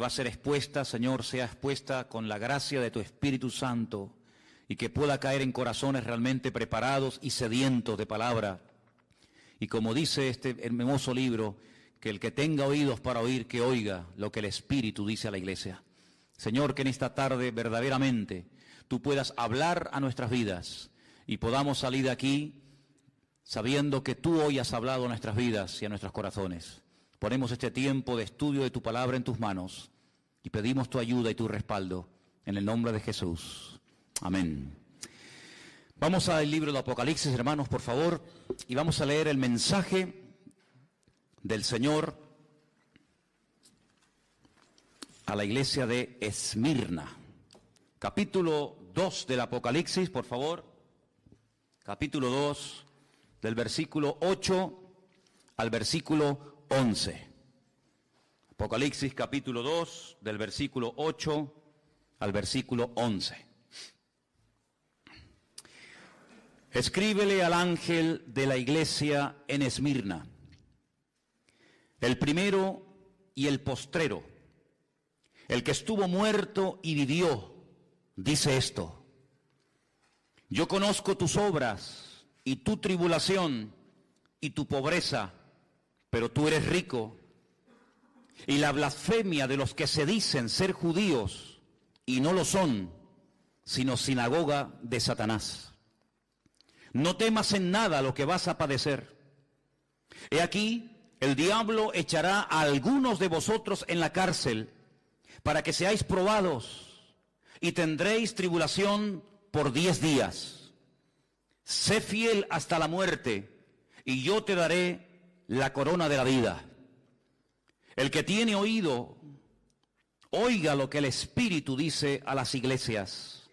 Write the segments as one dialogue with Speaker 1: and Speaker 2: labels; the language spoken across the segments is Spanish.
Speaker 1: va a ser expuesta, Señor, sea expuesta con la gracia de tu Espíritu Santo y que pueda caer en corazones realmente preparados y sedientos de palabra. Y como dice este hermoso libro, que el que tenga oídos para oír, que oiga lo que el Espíritu dice a la iglesia. Señor, que en esta tarde verdaderamente tú puedas hablar a nuestras vidas y podamos salir de aquí sabiendo que tú hoy has hablado a nuestras vidas y a nuestros corazones. Ponemos este tiempo de estudio de tu palabra en tus manos y pedimos tu ayuda y tu respaldo en el nombre de Jesús. Amén. Vamos al libro del Apocalipsis, hermanos, por favor, y vamos a leer el mensaje del Señor a la iglesia de Esmirna. Capítulo 2 del Apocalipsis, por favor. Capítulo 2, del versículo 8 al versículo 11. Apocalipsis capítulo 2, del versículo 8 al versículo 11. Escríbele al ángel de la iglesia en Esmirna, el primero y el postrero, el que estuvo muerto y vivió, dice esto: yo conozco tus obras y tu tribulación y tu pobreza, pero tú eres rico, y la blasfemia de los que se dicen ser judíos y no lo son, sino sinagoga de Satanás. No temas en nada lo que vas a padecer. He aquí, el diablo echará a algunos de vosotros en la cárcel para que seáis probados y tendréis tribulación por 10 días. Sé fiel hasta la muerte y yo te daré la corona de la vida. El que tiene oído, oiga lo que el Espíritu dice a las iglesias.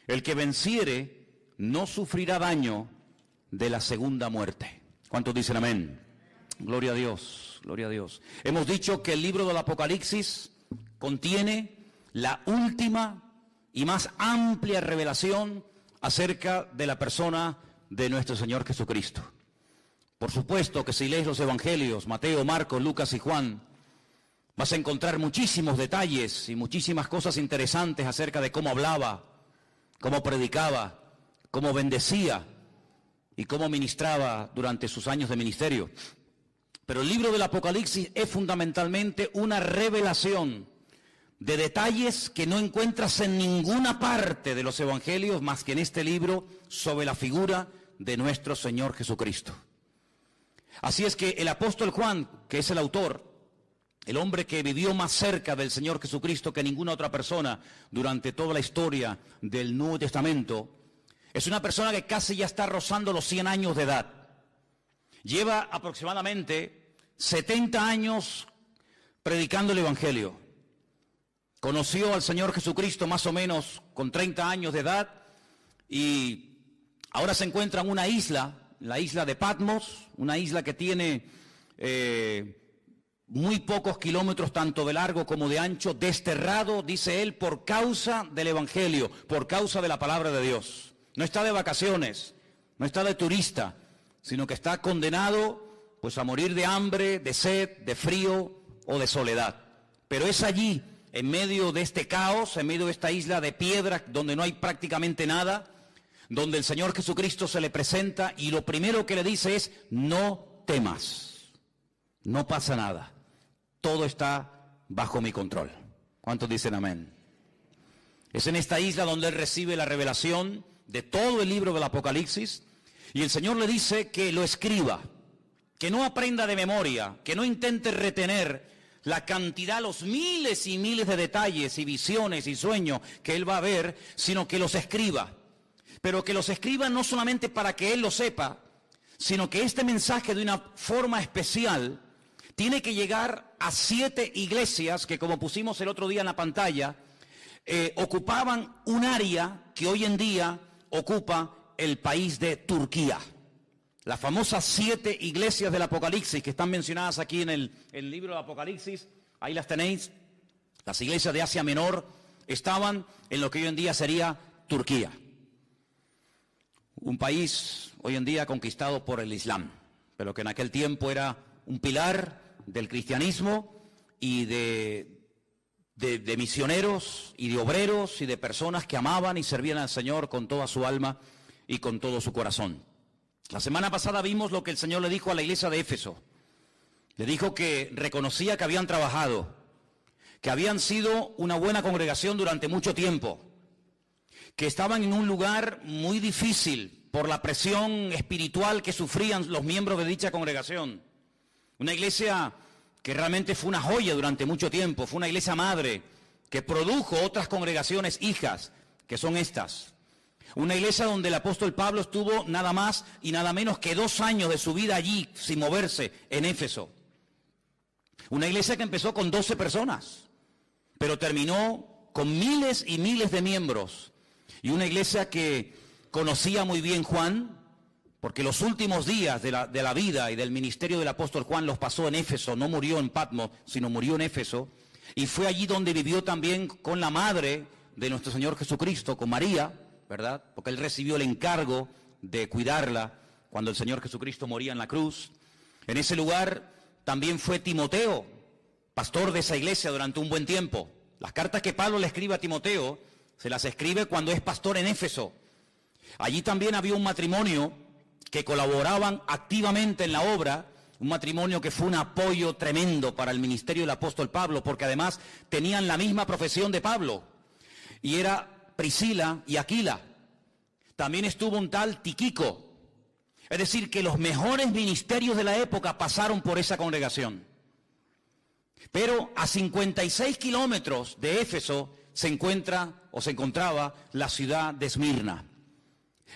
Speaker 1: El que venciere no sufrirá daño de la segunda muerte. ¿Cuántos dicen amén? Gloria a Dios, gloria a Dios. Hemos dicho que el libro del Apocalipsis contiene la última y más amplia revelación acerca de la persona de nuestro Señor Jesucristo. Por supuesto que si lees los evangelios, Mateo, Marcos, Lucas y Juan, vas a encontrar muchísimos detalles y muchísimas cosas interesantes acerca de cómo hablaba, cómo predicaba, cómo bendecía y cómo ministraba durante sus años de ministerio. Pero el libro del Apocalipsis es fundamentalmente una revelación de detalles que no encuentras en ninguna parte de los evangelios más que en este libro sobre la figura de nuestro Señor Jesucristo. Así es que el apóstol Juan, que es el autor, el hombre que vivió más cerca del Señor Jesucristo que ninguna otra persona durante toda la historia del Nuevo Testamento, es una persona que casi ya está rozando los 100 años de edad. Lleva aproximadamente 70 años predicando el Evangelio. Conoció al Señor Jesucristo más o menos con 30 años de edad y ahora se encuentra en una isla, la isla de Patmos, una isla que tiene muy pocos kilómetros tanto de largo como de ancho, desterrado, dice él, por causa del Evangelio, por causa de la palabra de Dios. No está de vacaciones, no está de turista, sino que está condenado pues a morir de hambre, de sed, de frío o de soledad. Pero es allí, en medio de este caos, en medio de esta isla de piedra donde no hay prácticamente nada, donde el Señor Jesucristo se le presenta y lo primero que le dice es: no temas, no pasa nada, todo está bajo mi control. ¿Cuántos dicen amén? Es en esta isla donde él recibe la revelación de todo el libro del Apocalipsis y el Señor le dice que lo escriba, que no aprenda de memoria, que no intente retener la cantidad, los miles y miles de detalles y visiones y sueños que él va a ver, sino que los escriba. Pero que los escriba no solamente para que él lo sepa, sino que este mensaje de una forma especial tiene que llegar a 7 iglesias que, como pusimos el otro día en la pantalla, ocupaban un área que hoy en día ocupa el país de Turquía. Las famosas 7 iglesias del Apocalipsis que están mencionadas aquí en el libro del Apocalipsis, ahí las tenéis. Las iglesias de Asia Menor estaban en lo que hoy en día sería Turquía. Un país hoy en día conquistado por el Islam, pero que en aquel tiempo era un pilar del cristianismo y de de misioneros y de obreros y de personas que amaban y servían al Señor con toda su alma y con todo su corazón. La semana pasada vimos lo que el Señor le dijo a la iglesia de Éfeso. Le dijo que reconocía que habían trabajado, que habían sido una buena congregación durante mucho tiempo, que estaban en un lugar muy difícil por la presión espiritual que sufrían los miembros de dicha congregación. Una iglesia que realmente fue una joya durante mucho tiempo, fue una iglesia madre que produjo otras congregaciones hijas, que son estas. Una iglesia donde el apóstol Pablo estuvo nada más y nada menos que 2 años de su vida allí, sin moverse, en Éfeso. Una iglesia que empezó con 12 personas, pero terminó con miles y miles de miembros. Y una iglesia que conocía muy bien Juan, porque los últimos días de la vida y del ministerio del apóstol Juan los pasó en Éfeso, no murió en Patmos, sino murió en Éfeso, y fue allí donde vivió también con la madre de nuestro Señor Jesucristo, con María, ¿verdad? Porque él recibió el encargo de cuidarla cuando el Señor Jesucristo moría en la cruz. En ese lugar también fue Timoteo, pastor de esa iglesia durante un buen tiempo. Las cartas que Pablo le escribe a Timoteo, se las escribe cuando es pastor en Éfeso. Allí también había un matrimonio que colaboraban activamente en la obra, un matrimonio que fue un apoyo tremendo para el ministerio del apóstol Pablo, porque además tenían la misma profesión de Pablo, y era Priscila y Aquila. También estuvo un tal Tíquico. Es decir, que los mejores ministerios de la época pasaron por esa congregación. Pero a 56 kilómetros de Éfeso se encontraba la ciudad de Esmirna.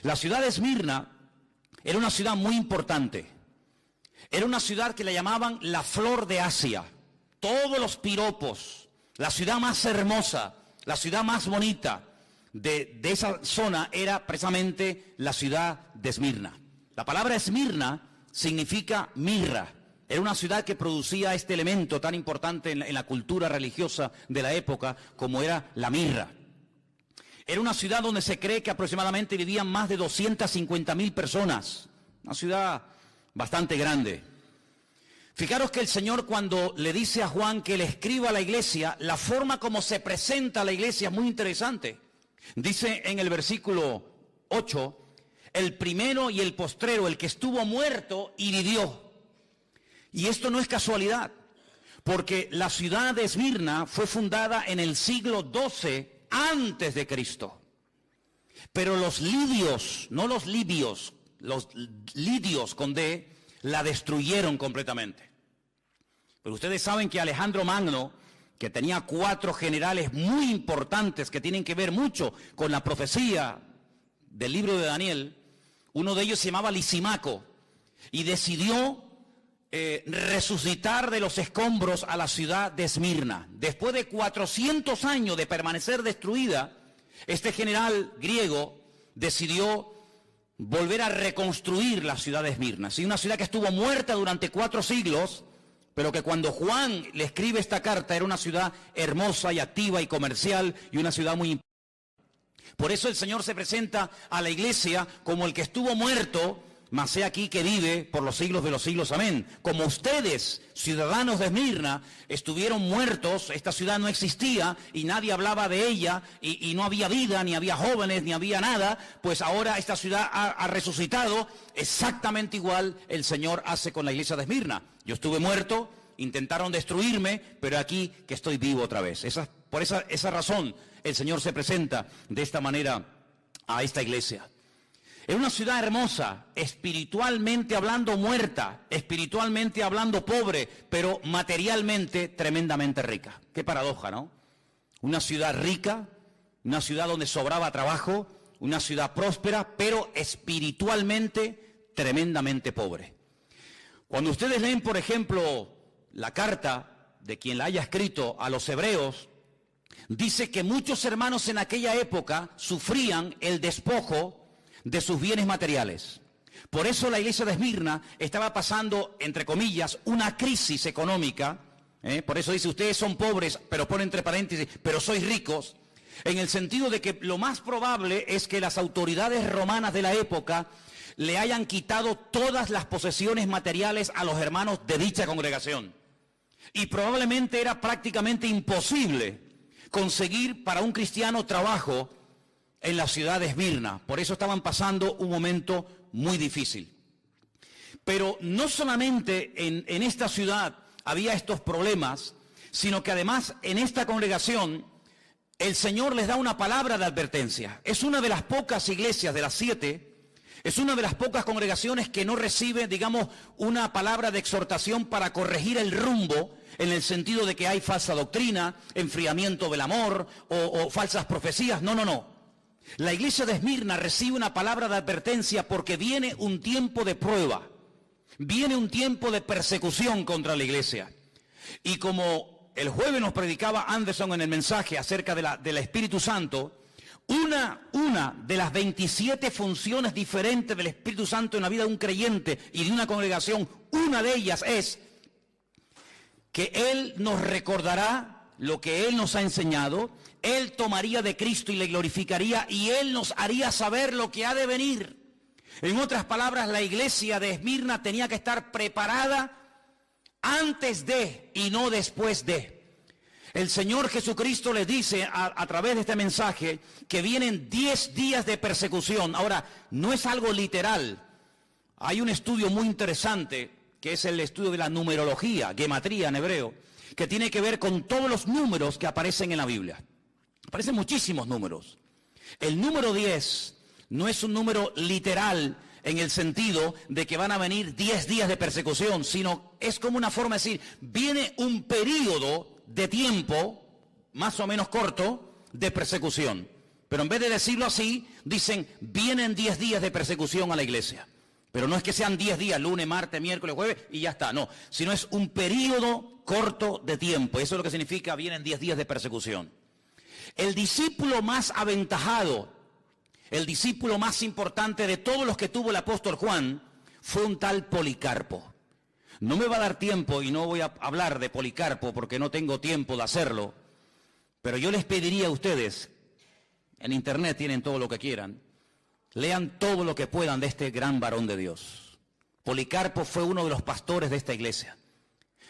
Speaker 1: La ciudad de Esmirna era una ciudad muy importante. Era una ciudad que le llamaban la flor de Asia. Todos los piropos, la ciudad más hermosa, la ciudad más bonita de esa zona era precisamente la ciudad de Esmirna. La palabra Esmirna significa mirra. Era una ciudad que producía este elemento tan importante en la cultura religiosa de la época como era la mirra. Era una ciudad donde se cree que aproximadamente vivían más de 250.000 personas. Una ciudad bastante grande. Fijaros que el Señor, cuando le dice a Juan que le escriba a la iglesia, la forma como se presenta a la iglesia es muy interesante. Dice en el versículo 8, el primero y el postrero, el que estuvo muerto y vivió. Y esto no es casualidad, porque la ciudad de Esmirna fue fundada en el siglo XII antes de Cristo. Pero los lidios, no los libios, los lidios con D, la destruyeron completamente. Pero ustedes saben que Alejandro Magno, que tenía 4 generales muy importantes que tienen que ver mucho con la profecía del libro de Daniel, uno de ellos se llamaba Lisímaco, y decidió resucitar de los escombros a la ciudad de Esmirna. Después de 400 años de permanecer destruida, este general griego decidió volver a reconstruir la ciudad de Esmirna. Sí, una ciudad que estuvo muerta durante 4 siglos, pero que cuando Juan le escribe esta carta era una ciudad hermosa y activa y comercial y una ciudad muy importante. Por eso el Señor se presenta a la iglesia como el que estuvo muerto, mas he aquí que vive por los siglos de los siglos. Amén. Como ustedes, ciudadanos de Esmirna, estuvieron muertos, esta ciudad no existía y nadie hablaba de ella y no había vida, ni había jóvenes, ni había nada, pues ahora esta ciudad ha resucitado. Exactamente igual el Señor hace con la iglesia de Esmirna. Yo estuve muerto, intentaron destruirme, pero aquí que estoy vivo otra vez. Por esa razón el Señor se presenta de esta manera a esta iglesia. Es una ciudad hermosa, espiritualmente hablando muerta, espiritualmente hablando pobre, pero materialmente tremendamente rica. Qué paradoja, ¿no? Una ciudad rica, una ciudad donde sobraba trabajo, una ciudad próspera, pero espiritualmente tremendamente pobre. Cuando ustedes leen, por ejemplo, la carta de quien la haya escrito a los hebreos, dice que muchos hermanos en aquella época sufrían el despojo de sus bienes materiales. Por eso la iglesia de Esmirna estaba pasando, entre comillas, una crisis económica. Por eso dice, ustedes son pobres, pero pone entre paréntesis, pero sois ricos, en el sentido de que lo más probable es que las autoridades romanas de la época le hayan quitado todas las posesiones materiales a los hermanos de dicha congregación. Y probablemente era prácticamente imposible conseguir para un cristiano trabajo en la ciudad de Esmirna. Por eso estaban pasando un momento muy difícil. Pero no solamente en esta ciudad había estos problemas, sino que además en esta congregación el Señor les da una palabra de advertencia. Es una de las pocas iglesias de las 7, es una de las pocas congregaciones que no recibe, digamos, una palabra de exhortación para corregir el rumbo, en el sentido de que hay falsa doctrina, enfriamiento del amor o falsas profecías. No, no, no. La iglesia de Esmirna recibe una palabra de advertencia porque viene un tiempo de prueba, viene un tiempo de persecución contra la iglesia. Y como el jueves nos predicaba Anderson en el mensaje acerca del Espíritu Santo, una de las 27 funciones diferentes del Espíritu Santo en la vida de un creyente y de una congregación, una de ellas es que Él nos recordará lo que Él nos ha enseñado, Él tomaría de Cristo y le glorificaría, y Él nos haría saber lo que ha de venir. En otras palabras, la iglesia de Esmirna tenía que estar preparada antes de y no después de. El Señor Jesucristo les dice a través de este mensaje que vienen 10 días de persecución. Ahora, no es algo literal. Hay un estudio muy interesante, que es el estudio de la numerología, gematría en hebreo, que tiene que ver con todos los números que aparecen en la Biblia. Aparecen muchísimos números. El número 10 no es un número literal en el sentido de que van a venir 10 días de persecución, sino es como una forma de decir, viene un periodo de tiempo, más o menos corto, de persecución. Pero en vez de decirlo así, dicen, vienen 10 días de persecución a la iglesia. Pero no es que sean 10 días, lunes, martes, miércoles, jueves, y ya está, no. Sino es un periodo corto de tiempo. Eso es lo que significa, vienen 10 días de persecución. El discípulo más aventajado, el discípulo más importante de todos los que tuvo el apóstol Juan, fue un tal Policarpo. No me va a dar tiempo y no voy a hablar de Policarpo porque no tengo tiempo de hacerlo, pero yo les pediría a ustedes, en internet tienen todo lo que quieran, lean todo lo que puedan de este gran varón de Dios. Policarpo fue uno de los pastores de esta iglesia.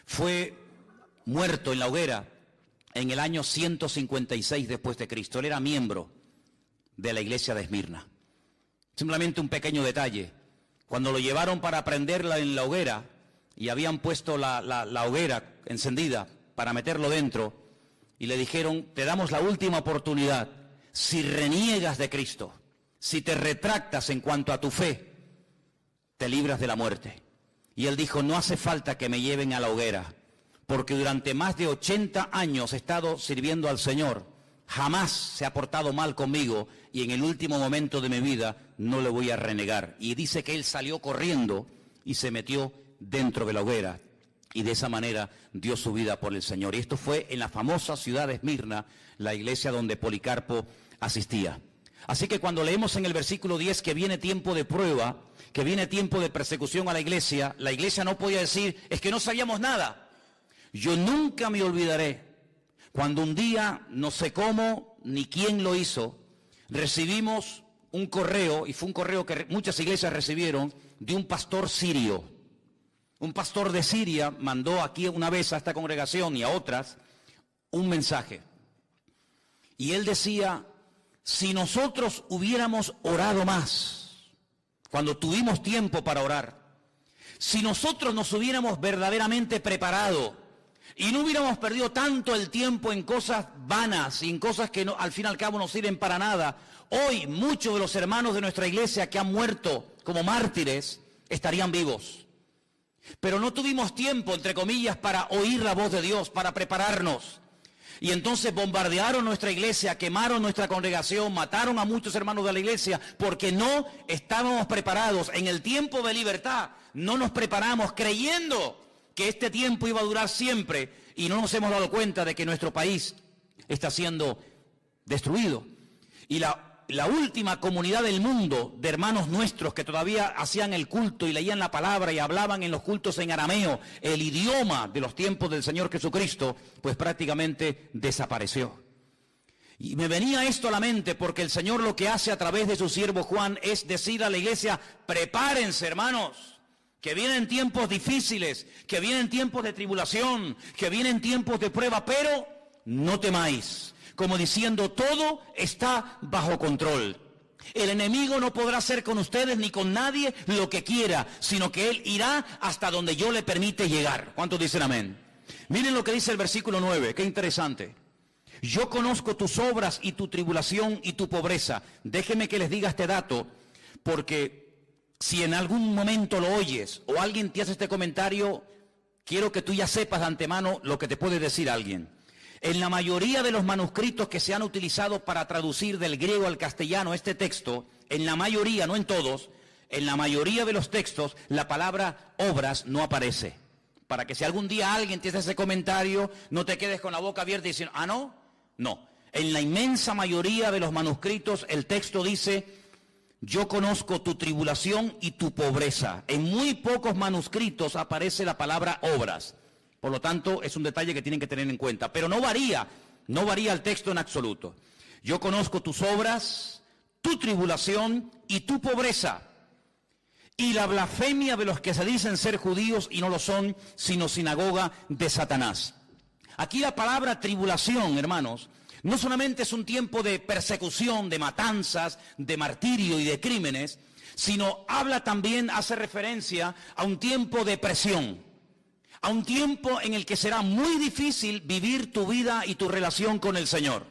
Speaker 1: Fue muerto en la hoguera en el año 156 después de Cristo. Él era miembro de la iglesia de Esmirna. Simplemente un pequeño detalle. Cuando lo llevaron para prenderla en la hoguera y habían puesto la hoguera encendida para meterlo dentro y le dijeron, te damos la última oportunidad. Si reniegas de Cristo, si te retractas en cuanto a tu fe, te libras de la muerte. Y él dijo, no hace falta que me lleven a la hoguera, porque durante más de 80 años he estado sirviendo al Señor. Jamás se ha portado mal conmigo y en el último momento de mi vida no le voy a renegar. Y dice que él salió corriendo y se metió dentro de la hoguera y de esa manera dio su vida por el Señor. Y esto fue en la famosa ciudad de Esmirna, la iglesia donde Policarpo asistía. Así que cuando leemos en el versículo 10 que viene tiempo de prueba, que viene tiempo de persecución a la iglesia no podía decir, es que no sabíamos nada. Yo nunca me olvidaré cuando un día, no sé cómo ni quién lo hizo, recibimos un correo, y fue un correo que muchas iglesias recibieron, de un pastor sirio. Un pastor de Siria mandó aquí una vez a esta congregación y a otras un mensaje. Y él decía, si nosotros hubiéramos orado más, cuando tuvimos tiempo para orar, si nosotros nos hubiéramos verdaderamente preparado y no hubiéramos perdido tanto el tiempo en cosas vanas y en cosas que no, al fin y al cabo no sirven para nada, hoy muchos de los hermanos de nuestra iglesia que han muerto como mártires estarían vivos. Pero no tuvimos tiempo, entre comillas, para oír la voz de Dios, para prepararnos. Y entonces bombardearon nuestra iglesia, quemaron nuestra congregación, mataron a muchos hermanos de la iglesia, porque no estábamos preparados. En el tiempo de libertad no nos preparamos creyendo que este tiempo iba a durar siempre y no nos hemos dado cuenta de que nuestro país está siendo destruido. Y la última comunidad del mundo de hermanos nuestros que todavía hacían el culto y leían la palabra y hablaban en los cultos en arameo, el idioma de los tiempos del Señor Jesucristo, pues prácticamente desapareció. Y me venía esto a la mente porque el Señor lo que hace a través de su siervo Juan es decir a la iglesia, prepárense hermanos, que vienen tiempos difíciles, que vienen tiempos de tribulación, que vienen tiempos de prueba, pero no temáis. como diciendo, todo está bajo control. El enemigo no podrá hacer con ustedes ni con nadie lo que quiera, sino que él irá hasta donde yo le permite llegar. ¿Cuántos dicen amén? Miren lo que dice el versículo 9, qué interesante. Yo conozco tus obras y tu tribulación y tu pobreza. Déjenme que les diga este dato, porque si en algún momento lo oyes o alguien te hace este comentario, quiero que tú ya sepas de antemano lo que te puede decir alguien. En la mayoría de los manuscritos que se han utilizado para traducir del griego al castellano este texto, en la mayoría, no en todos, en la mayoría de los textos, la palabra obras no aparece. Para que si algún día alguien te hace ese comentario, no te quedes con la boca abierta diciendo, ¿ah, no? No. En la inmensa mayoría de los manuscritos, el texto dice, yo conozco tu tribulación y tu pobreza. En muy pocos manuscritos aparece la palabra obras. Por lo tanto, es un detalle que tienen que tener en cuenta. Pero no varía el texto en absoluto. Yo conozco tus obras, tu tribulación y tu pobreza, y la blasfemia de los que se dicen ser judíos y no lo son, sino sinagoga de Satanás. Aquí la palabra tribulación, hermanos, no solamente es un tiempo de persecución, de matanzas, de martirio y de crímenes, sino habla también, hace referencia a un tiempo de presión. A un tiempo en el que será muy difícil vivir tu vida y tu relación con el Señor.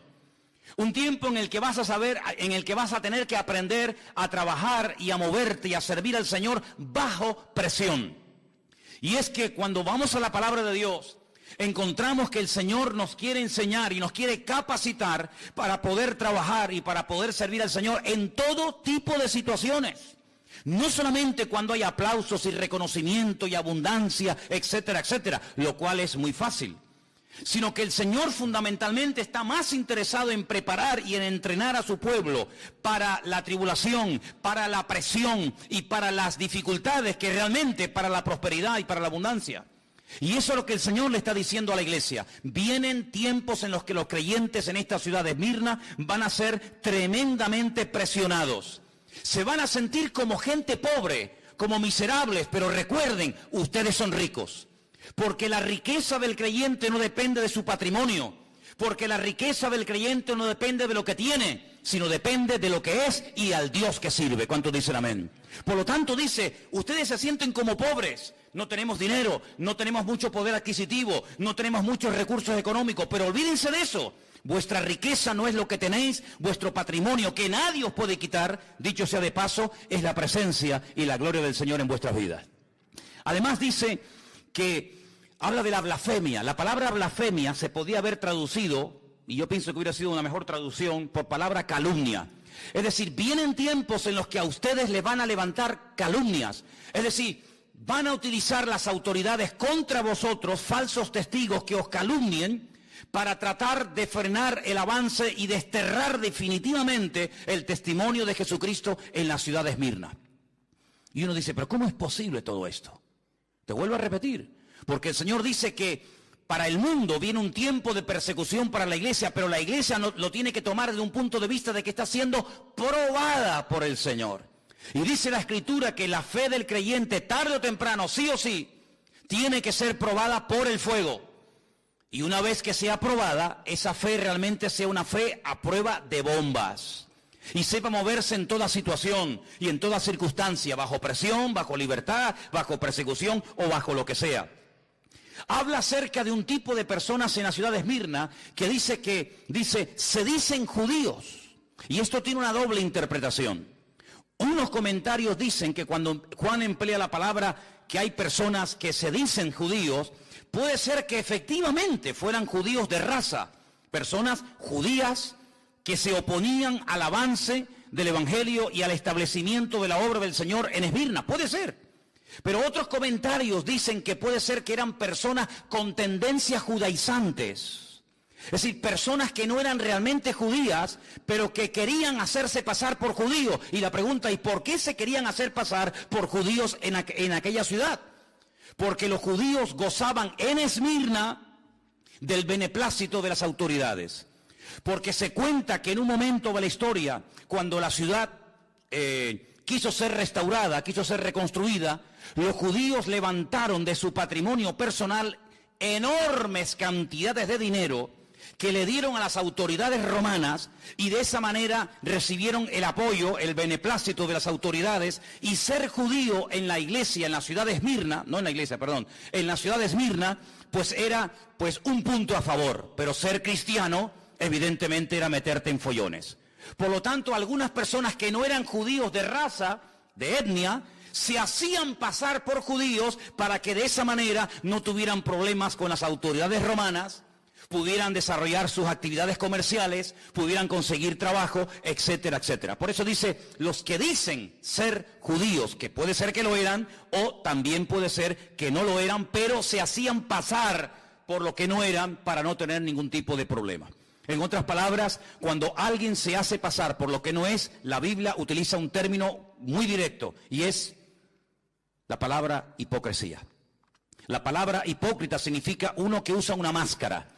Speaker 1: Un tiempo en el que vas a tener que aprender a trabajar y a moverte y a servir al Señor bajo presión. Y es que cuando vamos a la palabra de Dios, encontramos que el Señor nos quiere enseñar y nos quiere capacitar para poder trabajar y para poder servir al Señor en todo tipo de situaciones. No solamente cuando hay aplausos y reconocimiento y abundancia, etcétera, etcétera, lo cual es muy fácil, sino que el Señor fundamentalmente está más interesado en preparar y en entrenar a su pueblo para la tribulación, para la presión y para las dificultades que realmente para la prosperidad y para la abundancia. Y eso es lo que el Señor le está diciendo a la iglesia. Vienen tiempos en los que los creyentes en esta ciudad de Esmirna van a ser tremendamente presionados. Se van a sentir como gente pobre, como miserables, pero recuerden, ustedes son ricos. Porque la riqueza del creyente no depende de su patrimonio. Porque la riqueza del creyente no depende de lo que tiene, sino depende de lo que es y al Dios que sirve. ¿Cuántos dicen amén? Por lo tanto dice, ustedes se sienten como pobres. No tenemos dinero, no tenemos mucho poder adquisitivo, no tenemos muchos recursos económicos, pero olvídense de eso. Vuestra riqueza no es lo que tenéis, vuestro patrimonio, que nadie os puede quitar, dicho sea de paso, es la presencia y la gloria del Señor en vuestras vidas. Además dice que habla de la blasfemia. La palabra blasfemia se podía haber traducido, y yo pienso que hubiera sido una mejor traducción, por palabra calumnia. Es decir, vienen tiempos en los que a ustedes les van a levantar calumnias. Es decir, van a utilizar las autoridades contra vosotros, falsos testigos que os calumnien, para tratar de frenar el avance y desterrar definitivamente el testimonio de Jesucristo en la ciudad de Esmirna. Y uno dice, pero ¿cómo es posible todo esto? Te vuelvo a repetir, porque el Señor dice que para el mundo viene un tiempo de persecución para la iglesia, pero la iglesia lo tiene que tomar desde un punto de vista de que está siendo probada por el Señor. Y dice la Escritura que la fe del creyente, tarde o temprano, sí o sí, tiene que ser probada por el fuego. Y una vez que sea probada, esa fe realmente sea una fe a prueba de bombas. Y sepa moverse en toda situación y en toda circunstancia, bajo presión, bajo libertad, bajo persecución o bajo lo que sea. Habla acerca de un tipo de personas en la ciudad de Esmirna que dice, se dicen judíos. Y esto tiene una doble interpretación. Unos comentarios dicen que cuando Juan emplea la palabra que hay personas que se dicen judíos, puede ser que efectivamente fueran judíos de raza, personas judías que se oponían al avance del Evangelio y al establecimiento de la obra del Señor en Esmirna. Puede ser. Pero otros comentarios dicen que puede ser que eran personas con tendencias judaizantes. Es decir, personas que no eran realmente judías, pero que querían hacerse pasar por judíos. Y la pregunta es, ¿por qué se querían hacer pasar por judíos en aquella ciudad? Porque los judíos gozaban en Esmirna del beneplácito de las autoridades. Porque se cuenta que en un momento de la historia, cuando la ciudad quiso ser restaurada, quiso ser reconstruida, los judíos levantaron de su patrimonio personal enormes cantidades de dinero que le dieron a las autoridades romanas y de esa manera recibieron el apoyo, el beneplácito de las autoridades, y ser judío en la iglesia, en la ciudad de Esmirna, no en la iglesia, perdón, en la ciudad de Esmirna, pues era pues un punto a favor, pero ser cristiano evidentemente era meterte en follones. Por lo tanto, algunas personas que no eran judíos de raza, de etnia, se hacían pasar por judíos para que de esa manera no tuvieran problemas con las autoridades romanas, pudieran desarrollar sus actividades comerciales, pudieran conseguir trabajo, etcétera, etcétera. Por eso dice, los que dicen ser judíos, que puede ser que lo eran, o también puede ser que no lo eran, pero se hacían pasar por lo que no eran para no tener ningún tipo de problema. En otras palabras, cuando alguien se hace pasar por lo que no es, la Biblia utiliza un término muy directo, y es la palabra hipocresía. La palabra hipócrita significa uno que usa una máscara.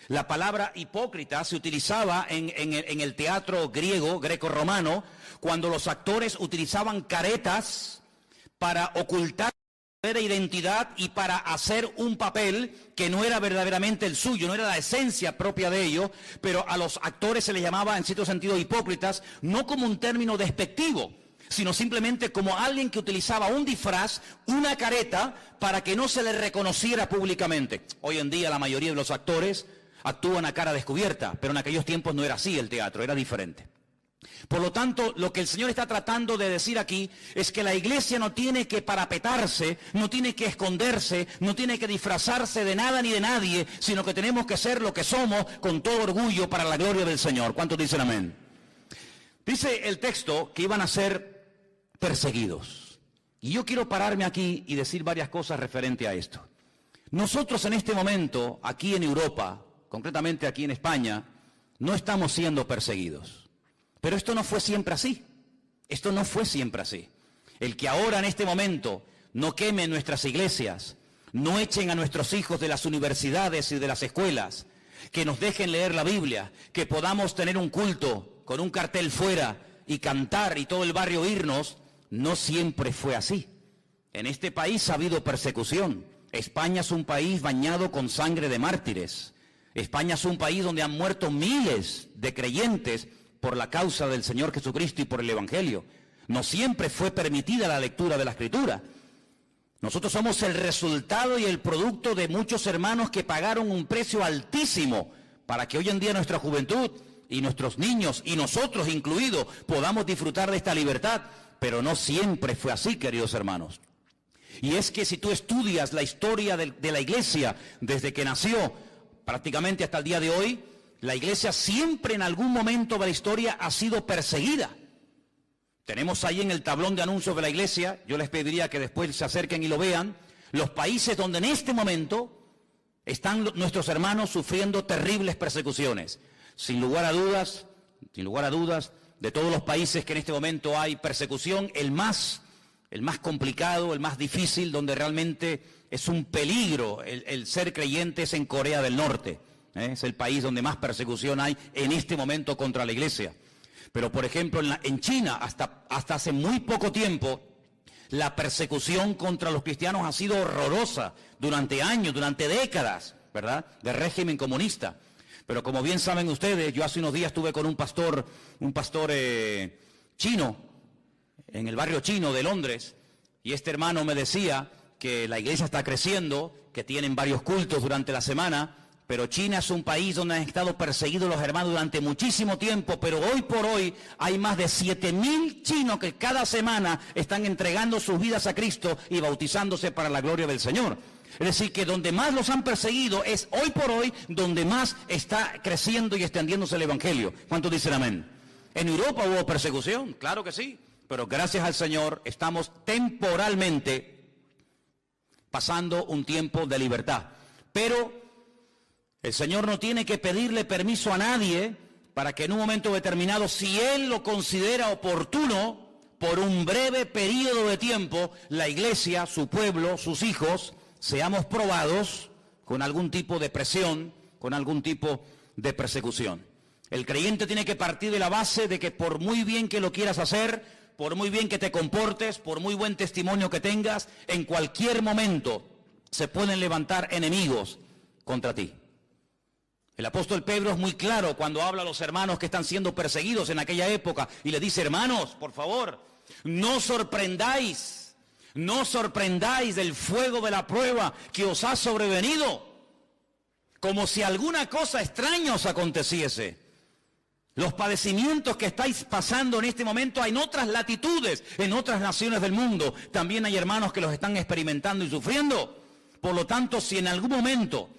Speaker 1: La palabra hipócrita se utilizaba en el teatro griego, greco-romano, cuando los actores utilizaban caretas para ocultar su identidad y para hacer un papel que no era verdaderamente el suyo, no era la esencia propia de ello, pero a los actores se les llamaba en cierto sentido hipócritas, no como un término despectivo, sino simplemente como alguien que utilizaba un disfraz, una careta, para que no se le reconociera públicamente. Hoy en día la mayoría de los actores actúan a cara descubierta, pero en aquellos tiempos no era así el teatro, era diferente. Por lo tanto, lo que el Señor está tratando de decir aquí es que la iglesia no tiene que parapetarse, no tiene que esconderse, no tiene que disfrazarse de nada ni de nadie, sino que tenemos que ser lo que somos con todo orgullo para la gloria del Señor. ¿Cuántos dicen amén? Dice el texto que iban a ser perseguidos. Y yo quiero pararme aquí y decir varias cosas referente a esto. Nosotros en este momento, aquí en Europa, concretamente aquí en España, no estamos siendo perseguidos. Pero esto no fue siempre así. Esto no fue siempre así. El que ahora en este momento no quemen nuestras iglesias, no echen a nuestros hijos de las universidades y de las escuelas, que nos dejen leer la Biblia, que podamos tener un culto con un cartel fuera y cantar y todo el barrio irnos, no siempre fue así. En este país ha habido persecución. España es un país bañado con sangre de mártires. España es un país donde han muerto miles de creyentes por la causa del Señor Jesucristo y por el Evangelio. No siempre fue permitida la lectura de la Escritura. Nosotros somos el resultado y el producto de muchos hermanos que pagaron un precio altísimo para que hoy en día nuestra juventud y nuestros niños, y nosotros incluidos, podamos disfrutar de esta libertad. Pero no siempre fue así, queridos hermanos. Y es que si tú estudias la historia de la iglesia desde que nació prácticamente hasta el día de hoy, la iglesia siempre en algún momento de la historia ha sido perseguida. Tenemos ahí en el tablón de anuncios de la iglesia, yo les pediría que después se acerquen y lo vean, los países donde en este momento están nuestros hermanos sufriendo terribles persecuciones. Sin lugar a dudas, de todos los países que en este momento hay persecución, el más complicado, el más difícil, donde realmente es un peligro el ser creyente, es en Corea del Norte. Es el país donde más persecución hay en este momento contra la iglesia. Pero por ejemplo en China, hasta hace muy poco tiempo, la persecución contra los cristianos ha sido horrorosa durante años, durante décadas, ¿verdad?, del régimen comunista. Pero como bien saben ustedes, yo hace unos días estuve con un pastor chino, en el barrio chino de Londres, y este hermano me decía que la iglesia está creciendo, que tienen varios cultos durante la semana, pero China es un país donde han estado perseguidos los hermanos durante muchísimo tiempo, pero hoy por hoy hay más de 7,000 chinos que cada semana están entregando sus vidas a Cristo y bautizándose para la gloria del Señor. Es decir, que donde más los han perseguido es hoy por hoy donde más está creciendo y extendiéndose el Evangelio. ¿Cuántos dicen amén? ¿En Europa hubo persecución? Claro que sí, pero gracias al Señor estamos temporalmente pasando un tiempo de libertad. Pero el Señor no tiene que pedirle permiso a nadie para que en un momento determinado, si Él lo considera oportuno, por un breve periodo de tiempo, la iglesia, su pueblo, sus hijos, seamos probados con algún tipo de presión, con algún tipo de persecución. El creyente tiene que partir de la base de que por muy bien que lo quieras hacer, por muy bien que te comportes, por muy buen testimonio que tengas, en cualquier momento se pueden levantar enemigos contra ti. El apóstol Pedro es muy claro cuando habla a los hermanos que están siendo perseguidos en aquella época y les dice: hermanos, por favor, no os sorprendáis del fuego de la prueba que os ha sobrevenido, como si alguna cosa extraña os aconteciese. Los padecimientos que estáis pasando en este momento en otras latitudes, en otras naciones del mundo, también hay hermanos que los están experimentando y sufriendo. Por lo tanto, si en algún momento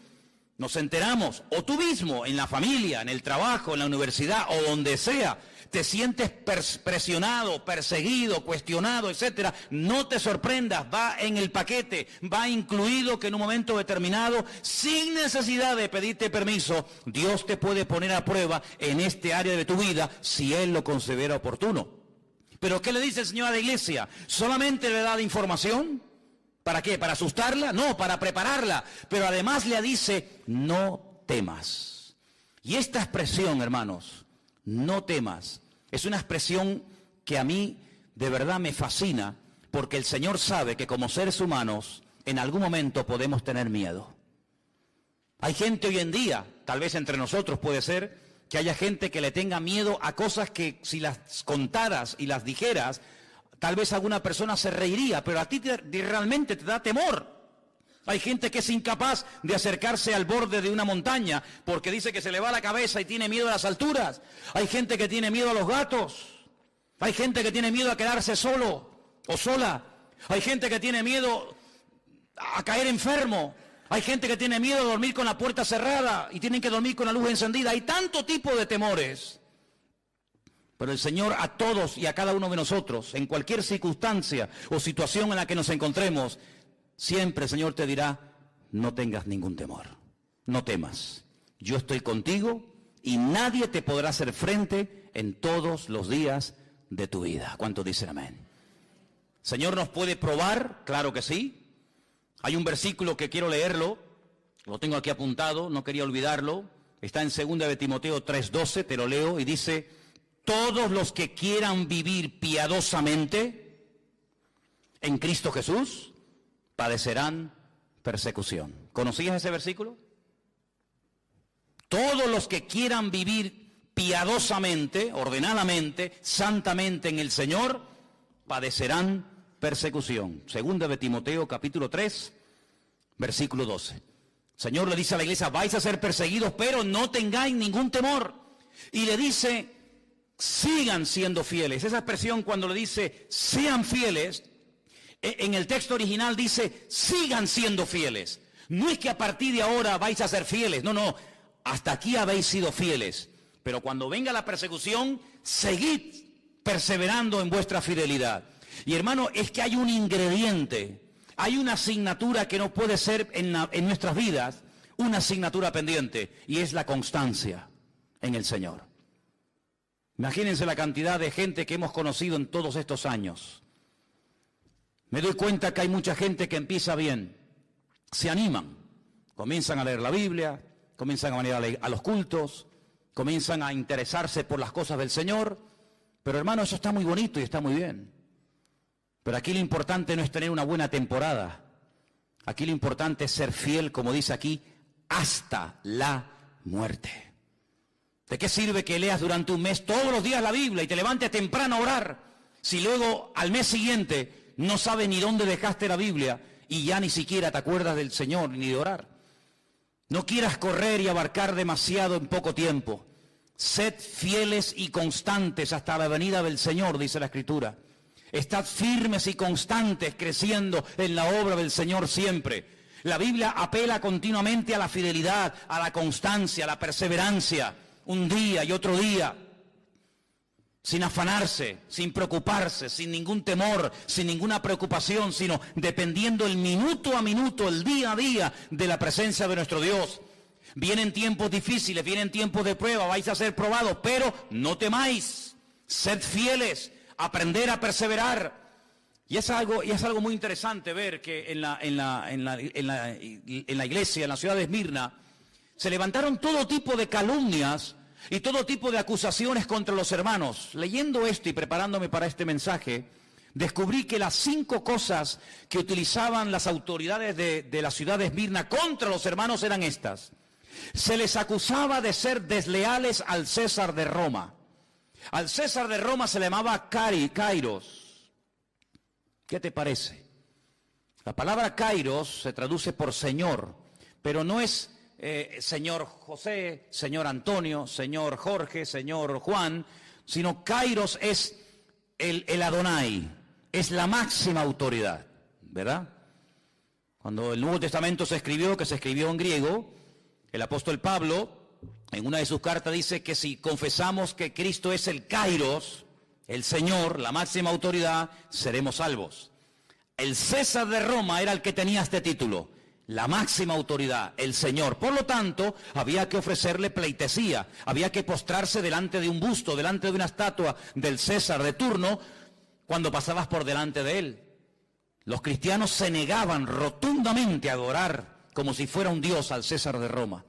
Speaker 1: nos enteramos, o tú mismo, en la familia, en el trabajo, en la universidad, o donde sea, te sientes presionado, perseguido, cuestionado, etcétera, no te sorprendas, va en el paquete, va incluido que en un momento determinado, sin necesidad de pedirte permiso, Dios te puede poner a prueba en este área de tu vida si Él lo considera oportuno. ¿Pero qué le dice el Señor a la iglesia? ¿Solamente le da la información? ¿Para qué? ¿Para asustarla? No, para prepararla. Pero además le dice: no temas. Y esta expresión, hermanos, no temas, es una expresión que a mí de verdad me fascina, porque el Señor sabe que como seres humanos en algún momento podemos tener miedo. Hay gente hoy en día, tal vez entre nosotros puede ser, que haya gente que le tenga miedo a cosas que si las contaras y las dijeras, tal vez alguna persona se reiría, pero a ti realmente te da temor. Hay gente que es incapaz de acercarse al borde de una montaña porque dice que se le va la cabeza y tiene miedo a las alturas. Hay gente que tiene miedo a los gatos. Hay gente que tiene miedo a quedarse solo o sola. Hay gente que tiene miedo a caer enfermo. Hay gente que tiene miedo a dormir con la puerta cerrada y tienen que dormir con la luz encendida. Hay tanto tipo de temores. Pero el Señor a todos y a cada uno de nosotros, en cualquier circunstancia o situación en la que nos encontremos, siempre el Señor te dirá: no tengas ningún temor, no temas. Yo estoy contigo y nadie te podrá hacer frente en todos los días de tu vida. ¿Cuántos dicen amén? ¿Señor nos puede probar? Claro que sí. Hay un versículo que quiero leerlo, lo tengo aquí apuntado, no quería olvidarlo. Está en 2 de Timoteo 3:12, te lo leo y dice: todos los que quieran vivir piadosamente en Cristo Jesús padecerán persecución. ¿Conocías ese versículo? Todos los que quieran vivir piadosamente, ordenadamente, santamente en el Señor, padecerán persecución. 2 de Timoteo capítulo 3, versículo 12. El Señor le dice a la iglesia: vais a ser perseguidos, pero no tengáis ningún temor. Y le dice: sigan siendo fieles. Esa expresión cuando le dice sean fieles, en el texto original dice sigan siendo fieles. No es que a partir de ahora vais a ser fieles, no, hasta aquí habéis sido fieles. Pero cuando venga la persecución, seguid perseverando en vuestra fidelidad. Y hermano, es que hay un ingrediente, hay una asignatura que no puede ser en nuestras vidas, una asignatura pendiente, y es la constancia en el Señor. Imagínense la cantidad de gente que hemos conocido en todos estos años. Me doy cuenta que hay mucha gente que empieza bien, se animan, comienzan a leer la Biblia, comienzan a venir a los cultos, comienzan a interesarse por las cosas del Señor, pero hermano, eso está muy bonito y está muy bien. Pero aquí lo importante no es tener una buena temporada, aquí lo importante es ser fiel, como dice aquí, hasta la muerte. ¿De qué sirve que leas durante un mes todos los días la Biblia y te levantes temprano a orar, si luego al mes siguiente no sabes ni dónde dejaste la Biblia y ya ni siquiera te acuerdas del Señor ni de orar? No quieras correr y abarcar demasiado en poco tiempo. Sed fieles y constantes hasta la venida del Señor, dice la Escritura. Estad firmes y constantes creciendo en la obra del Señor siempre. La Biblia apela continuamente a la fidelidad, a la constancia, a la perseverancia. Un día y otro día, sin afanarse, sin preocuparse, sin ningún temor, sin ninguna preocupación, sino dependiendo el minuto a minuto, el día a día de la presencia de nuestro Dios. Vienen tiempos difíciles, vienen tiempos de prueba, vais a ser probados, pero no temáis, sed fieles, aprender a perseverar. Y es algo muy interesante ver que en la iglesia, en la ciudad de Esmirna, se levantaron todo tipo de calumnias y todo tipo de acusaciones contra los hermanos. Leyendo esto y preparándome para este mensaje, descubrí que las 5 cosas que utilizaban las autoridades de la ciudad de Esmirna contra los hermanos eran estas. Se les acusaba de ser desleales al César de Roma. Al César de Roma se le llamaba Kairos. ¿Qué te parece? La palabra Kairos se traduce por señor, pero no es señor José, señor Antonio, señor Jorge, señor Juan, sino Kairos es el Adonai, es la máxima autoridad, ¿verdad? Cuando el Nuevo Testamento se escribió, que se escribió en griego, el apóstol Pablo, en una de sus cartas dice que si confesamos que Cristo es el Kairos, el Señor, la máxima autoridad, seremos salvos. El César de Roma era el que tenía este título, la máxima autoridad, el Señor. Por lo tanto, había que ofrecerle pleitesía, había que postrarse delante de un busto, delante de una estatua del César de turno, cuando pasabas por delante de él. Los cristianos se negaban rotundamente a adorar como si fuera un dios al César de Roma.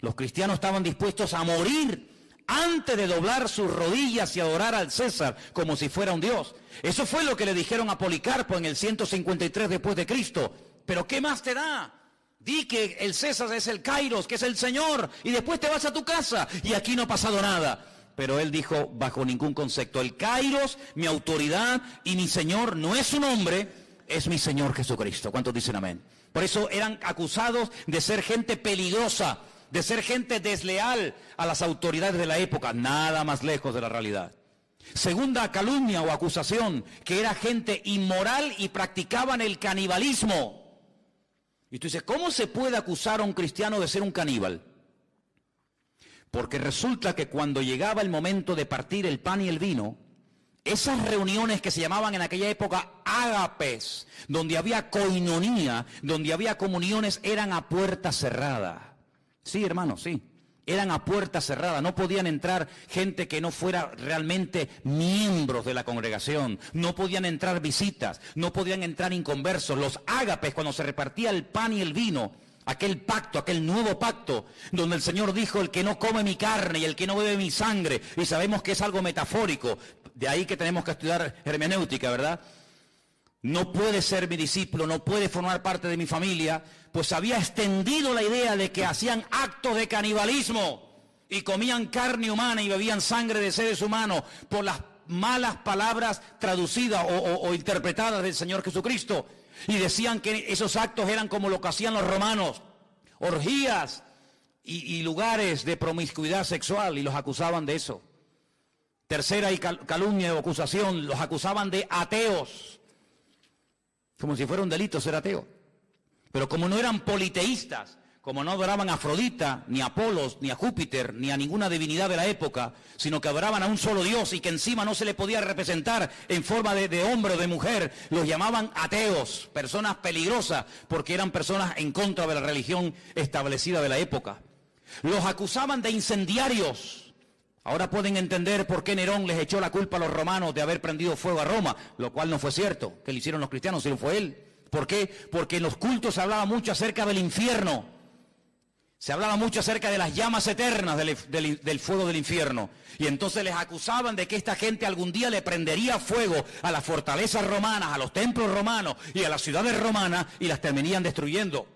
Speaker 1: Los cristianos estaban dispuestos a morir antes de doblar sus rodillas y adorar al César como si fuera un dios. Eso fue lo que le dijeron a Policarpo en el 153 después de Cristo. ¿Pero qué más te da? Di que el César es el Kairos, que es el Señor, y después te vas a tu casa y aquí no ha pasado nada. Pero él dijo, bajo ningún concepto, el Kairos, mi autoridad y mi Señor no es un hombre, es mi Señor Jesucristo. ¿Cuántos dicen amén? Por eso eran acusados de ser gente peligrosa, de ser gente desleal a las autoridades de la época, nada más lejos de la realidad. Segunda calumnia o acusación, que era gente inmoral y practicaban el canibalismo. Y tú dices, ¿cómo se puede acusar a un cristiano de ser un caníbal? Porque resulta que cuando llegaba el momento de partir el pan y el vino, esas reuniones que se llamaban en aquella época ágapes, donde había coinonía, donde había comuniones, eran a puerta cerrada. Sí, hermanos, sí. Eran a puerta cerrada, no podían entrar gente que no fuera realmente miembros de la congregación, no podían entrar visitas, no podían entrar inconversos. Los ágapes, cuando se repartía el pan y el vino, aquel pacto, aquel nuevo pacto, donde el Señor dijo, el que no come mi carne y el que no bebe mi sangre, y sabemos que es algo metafórico, de ahí que tenemos que estudiar hermenéutica, ¿verdad? No puede ser mi discípulo, no puede formar parte de mi familia, pues había extendido la idea de que hacían actos de canibalismo y comían carne humana y bebían sangre de seres humanos por las malas palabras traducidas o interpretadas del Señor Jesucristo. Y decían que esos actos eran como lo que hacían los romanos, orgías y lugares de promiscuidad sexual, y los acusaban de eso. Tercera calumnia o acusación, los acusaban de ateos, como si fuera un delito ser ateo. Pero como no eran politeístas, como no adoraban a Afrodita, ni a Apolos, ni a Júpiter, ni a ninguna divinidad de la época, sino que adoraban a un solo Dios y que encima no se le podía representar en forma de hombre o de mujer, los llamaban ateos, personas peligrosas, porque eran personas en contra de la religión establecida de la época. Los acusaban de incendiarios. Ahora pueden entender por qué Nerón les echó la culpa a los romanos de haber prendido fuego a Roma, lo cual no fue cierto, que lo hicieron los cristianos, sino fue él. ¿Por qué? Porque en los cultos se hablaba mucho acerca del infierno. Se hablaba mucho acerca de las llamas eternas del fuego del infierno. Y entonces les acusaban de que esta gente algún día le prendería fuego a las fortalezas romanas, a los templos romanos y a las ciudades romanas y las terminarían destruyendo.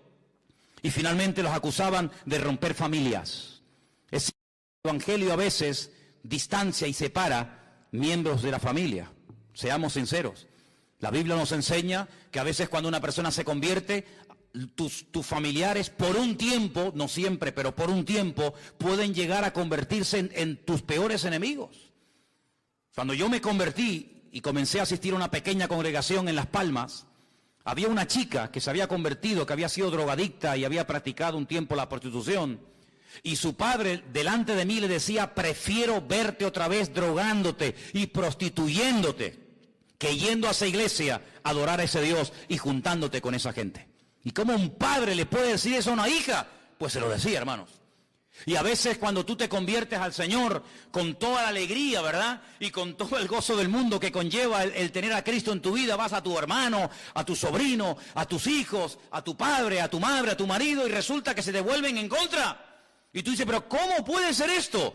Speaker 1: Y finalmente los acusaban de romper familias. Es decir, el evangelio a veces distancia y separa miembros de la familia. Seamos sinceros. La Biblia nos enseña que a veces cuando una persona se convierte, tus familiares por un tiempo, no siempre, pero por un tiempo, pueden llegar a convertirse en tus peores enemigos. Cuando yo me convertí y comencé a asistir a una pequeña congregación en Las Palmas, había una chica que se había convertido, que había sido drogadicta y había practicado un tiempo la prostitución. Y su padre delante de mí le decía, prefiero verte otra vez drogándote y prostituyéndote que yendo a esa iglesia a adorar a ese Dios y juntándote con esa gente. ¿Y cómo un padre le puede decir eso a una hija? Pues se lo decía, hermanos. Y a veces cuando tú te conviertes al Señor con toda la alegría, ¿verdad? Y con todo el gozo del mundo que conlleva el tener a Cristo en tu vida, vas a tu hermano, a tu sobrino, a tus hijos, a tu padre, a tu madre, a tu marido, y resulta que se te vuelven en contra. Y tú dices, pero ¿cómo puede ser esto?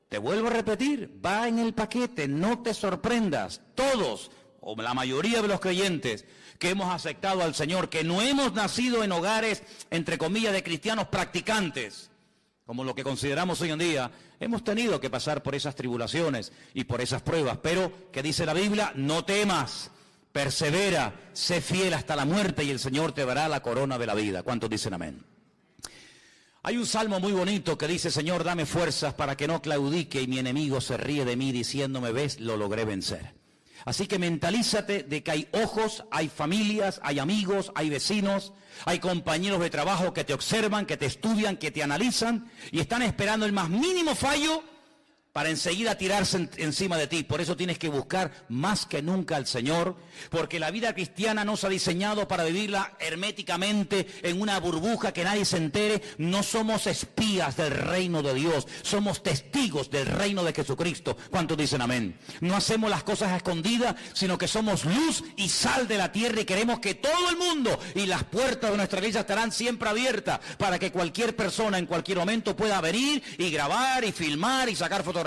Speaker 1: Te vuelvo a repetir, va en el paquete, no te sorprendas. Todos, o la mayoría de los creyentes que hemos aceptado al Señor, que no hemos nacido en hogares, entre comillas, de cristianos practicantes, como lo que consideramos hoy en día, hemos tenido que pasar por esas tribulaciones y por esas pruebas, pero, ¿qué dice la Biblia? No temas, persevera, sé fiel hasta la muerte y el Señor te dará la corona de la vida. ¿Cuántos dicen amén? Hay un salmo muy bonito que dice, Señor, dame fuerzas para que no claudique y mi enemigo se ríe de mí diciéndome, ves, lo logré vencer. Así que mentalízate de que hay ojos, hay familias, hay amigos, hay vecinos, hay compañeros de trabajo que te observan, que te estudian, que te analizan y están esperando el más mínimo fallo para enseguida tirarse encima de ti. Por eso tienes que buscar más que nunca al Señor, porque la vida cristiana no se ha diseñado para vivirla herméticamente en una burbuja que nadie se entere. No somos espías del reino de Dios, somos testigos del reino de Jesucristo. ¿Cuántos dicen amén? No hacemos las cosas a escondidas, sino que somos luz y sal de la tierra y queremos que todo el mundo y las puertas de nuestra iglesia estarán siempre abiertas para que cualquier persona en cualquier momento pueda venir y grabar y filmar y sacar fotografías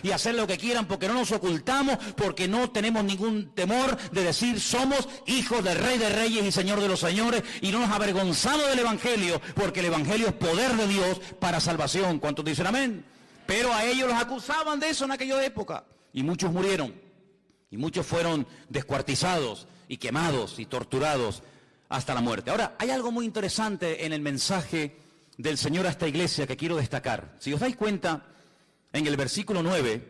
Speaker 1: y hacer lo que quieran, porque no nos ocultamos, porque no tenemos ningún temor de decir somos hijos del Rey de Reyes y Señor de los Señores, y no nos avergonzamos del Evangelio, porque el Evangelio es poder de Dios para salvación. ¿Cuántos dicen amén? Pero a ellos los acusaban de eso en aquella época, y muchos murieron, y muchos fueron descuartizados y quemados y torturados hasta la muerte. Ahora, hay algo muy interesante en el mensaje del Señor a esta iglesia que quiero destacar. Si os dais cuenta, en el versículo 9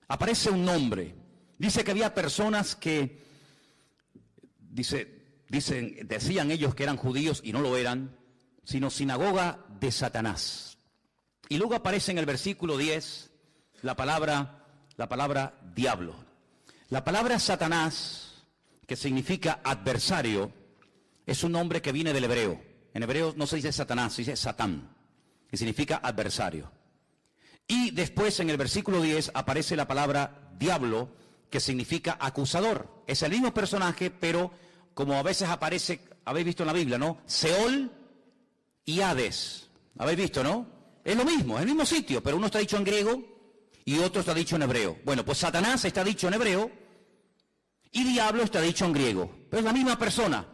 Speaker 1: aparece un nombre. Dice que había personas que, decían ellos que eran judíos y no lo eran, sino sinagoga de Satanás. Y luego aparece en el versículo 10 la palabra diablo. La palabra Satanás, que significa adversario, es un nombre que viene del hebreo. En hebreo no se dice Satanás, se dice Satán, que significa adversario. Y después en el versículo 10 aparece la palabra diablo, que significa acusador. Es el mismo personaje, pero como a veces aparece, habéis visto en la Biblia, ¿no? Seol y Hades. ¿Habéis visto, no? Es lo mismo, es el mismo sitio, pero uno está dicho en griego y otro está dicho en hebreo. Bueno, pues Satanás está dicho en hebreo y diablo está dicho en griego. Pero es la misma persona.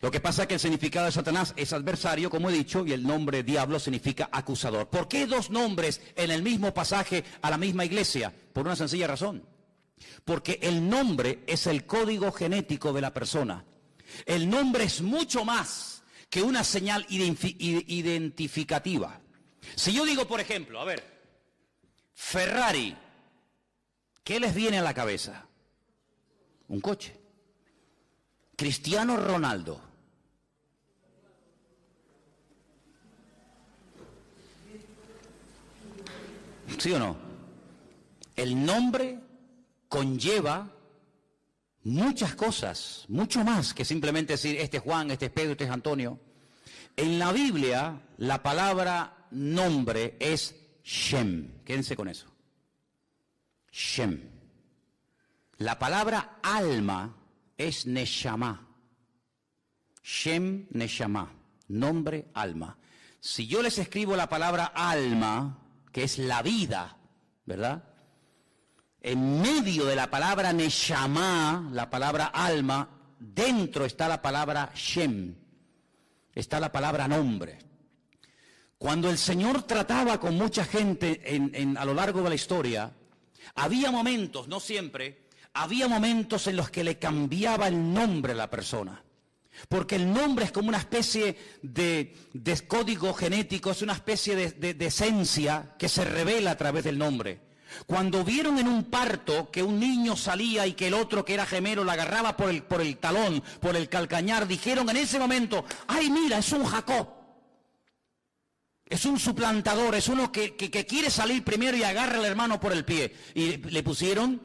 Speaker 1: Lo que pasa es que el significado de Satanás es adversario, como he dicho, y el nombre diablo significa acusador. ¿Por qué dos nombres en el mismo pasaje a la misma iglesia? Por una sencilla razón. Porque el nombre es el código genético de la persona. El nombre es mucho más que una señal identificativa. Si yo digo, por ejemplo, a ver, Ferrari, ¿qué les viene a la cabeza? Un coche. Cristiano Ronaldo. ¿Sí o no? El nombre conlleva muchas cosas, mucho más que simplemente decir este es Juan, este es Pedro, este es Antonio. En la Biblia la palabra nombre es Shem. Quédense con eso. Shem. La palabra alma es Neshama. Shem, Neshama. Nombre, alma. Si yo les escribo la palabra alma, que es la vida, ¿verdad? En medio de la palabra Neshama, la palabra alma, dentro está la palabra Shem. Está la palabra nombre. Cuando el Señor trataba con mucha gente a lo largo de la historia, había momentos, no siempre, había momentos en los que le cambiaba el nombre a la persona. Porque el nombre es como una especie de código genético, es una especie de esencia que se revela a través del nombre. Cuando vieron en un parto que un niño salía y que el otro, que era gemelo, la agarraba por el talón, por el calcañar, dijeron en ese momento, ¡ay, mira, es un Jacob! Es un suplantador, es uno que quiere salir primero y agarra al hermano por el pie. Y le pusieron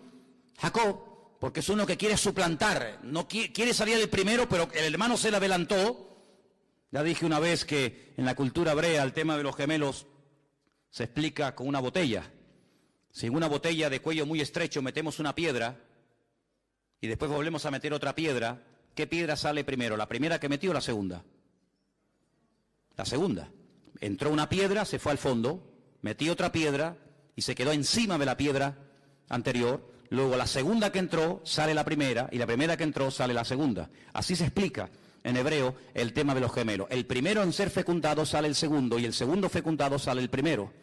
Speaker 1: Jacob, porque es uno que quiere suplantar, no quiere salir el primero, pero el hermano se le adelantó. Ya dije una vez que en la cultura hebrea el tema de los gemelos se explica con una botella. Si en una botella de cuello muy estrecho metemos una piedra y después volvemos a meter otra piedra, ¿qué piedra sale primero? ¿La primera que metió o la segunda? La segunda. Entró una piedra, se fue al fondo, metí otra piedra y se quedó encima de la piedra anterior. Luego la segunda que entró sale la primera y la primera que entró sale la segunda. Así se explica. en hebreo, el tema de los gemelos. El primero en ser fecundado sale el segundo, y el segundo fecundado sale el primero.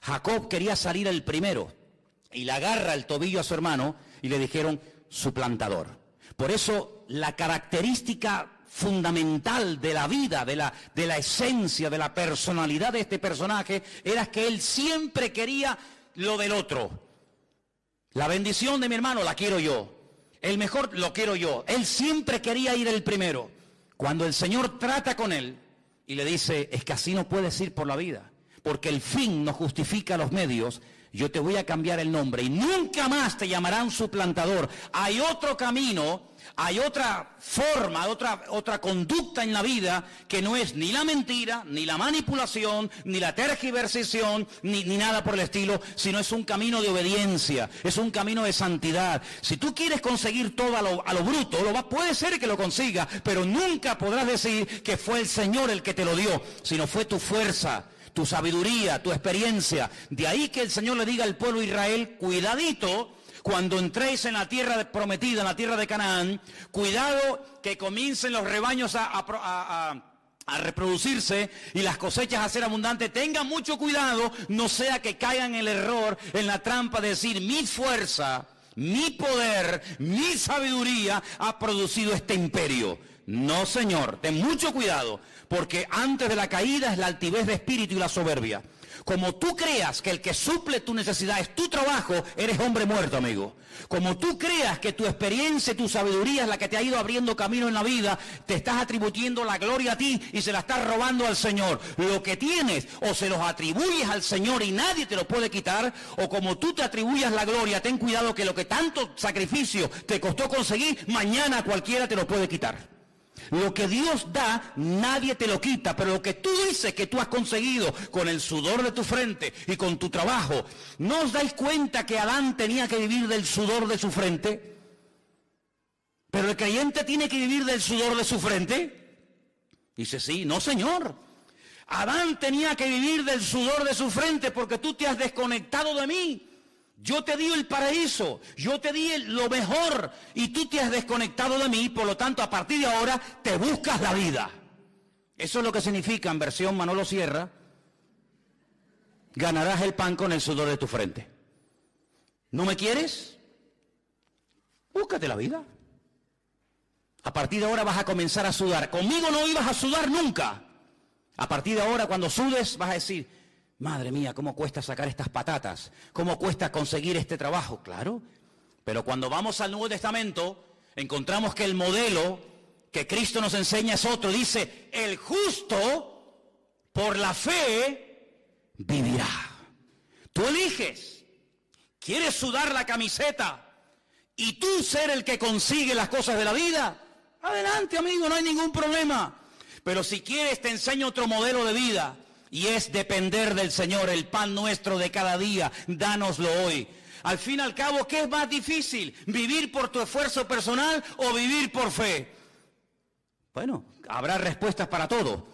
Speaker 1: Jacob quería salir el primero, y le agarra el tobillo a su hermano, y le dijeron suplantador. Por eso, la característica fundamental de la vida, de la esencia, de la personalidad de este personaje, era que él siempre quería lo del otro. La bendición de mi hermano la quiero yo. El mejor lo quiero yo. Él siempre quería ir el primero. Cuando el Señor trata con él y le dice, es que así no puedes ir por la vida, porque el fin no justifica los medios, yo te voy a cambiar el nombre y nunca más te llamarán suplantador. Hay otro camino, hay otra forma, otra conducta en la vida que no es ni la mentira, ni la manipulación, ni la tergiversación, ni nada por el estilo, sino es un camino de obediencia, es un camino de santidad. Si tú quieres conseguir todo a lo bruto, puede ser que lo consigas, pero nunca podrás decir que fue el Señor el que te lo dio, sino fue tu fuerza, tu sabiduría, tu experiencia. De ahí que el Señor le diga al pueblo de Israel, cuidadito, cuando entréis en la tierra prometida, en la tierra de Canaán, cuidado que comiencen los rebaños a reproducirse y las cosechas a ser abundantes. Tengan mucho cuidado, no sea que caigan en el error, en la trampa de decir, mi fuerza, mi poder, mi sabiduría ha producido este imperio. No, Señor, ten mucho cuidado, porque antes de la caída es la altivez de espíritu y la soberbia. Como tú creas que el que suple tu necesidad es tu trabajo, eres hombre muerto, amigo. Como tú creas que tu experiencia y tu sabiduría es la que te ha ido abriendo camino en la vida, te estás atribuyendo la gloria a ti y se la estás robando al Señor. Lo que tienes, o se los atribuyes al Señor y nadie te lo puede quitar, o como tú te atribuyas la gloria, ten cuidado que lo que tanto sacrificio te costó conseguir, mañana cualquiera te lo puede quitar. Lo que Dios da, nadie te lo quita, pero lo que tú dices que tú has conseguido con el sudor de tu frente y con tu trabajo, ¿no os dais cuenta que Adán tenía que vivir del sudor de su frente? ¿Pero el creyente tiene que vivir del sudor de su frente? Dice, sí, no, Señor. Adán tenía que vivir del sudor de su frente porque tú te has desconectado de mí. Yo te di el paraíso, yo te di lo mejor y tú te has desconectado de mí, por lo tanto a partir de ahora te buscas la vida. Eso es lo que significa en versión Manolo Sierra, ganarás el pan con el sudor de tu frente. ¿No me quieres? Búscate la vida. A partir de ahora vas a comenzar a sudar. Conmigo no ibas a sudar nunca. A partir de ahora cuando sudes vas a decir, madre mía, ¿cómo cuesta sacar estas patatas? ¿Cómo cuesta conseguir este trabajo? Claro, pero cuando vamos al Nuevo Testamento, encontramos que el modelo que Cristo nos enseña es otro. Dice, el justo por la fe vivirá. Tú eliges. ¿Quieres sudar la camiseta y tú ser el que consigue las cosas de la vida? Adelante, amigo, no hay ningún problema. Pero si quieres, te enseño otro modelo de vida. Y es depender del Señor, el pan nuestro de cada día, dánoslo hoy. Al fin y al cabo, ¿qué es más difícil? ¿Vivir por tu esfuerzo personal o vivir por fe? Bueno, habrá respuestas para todo.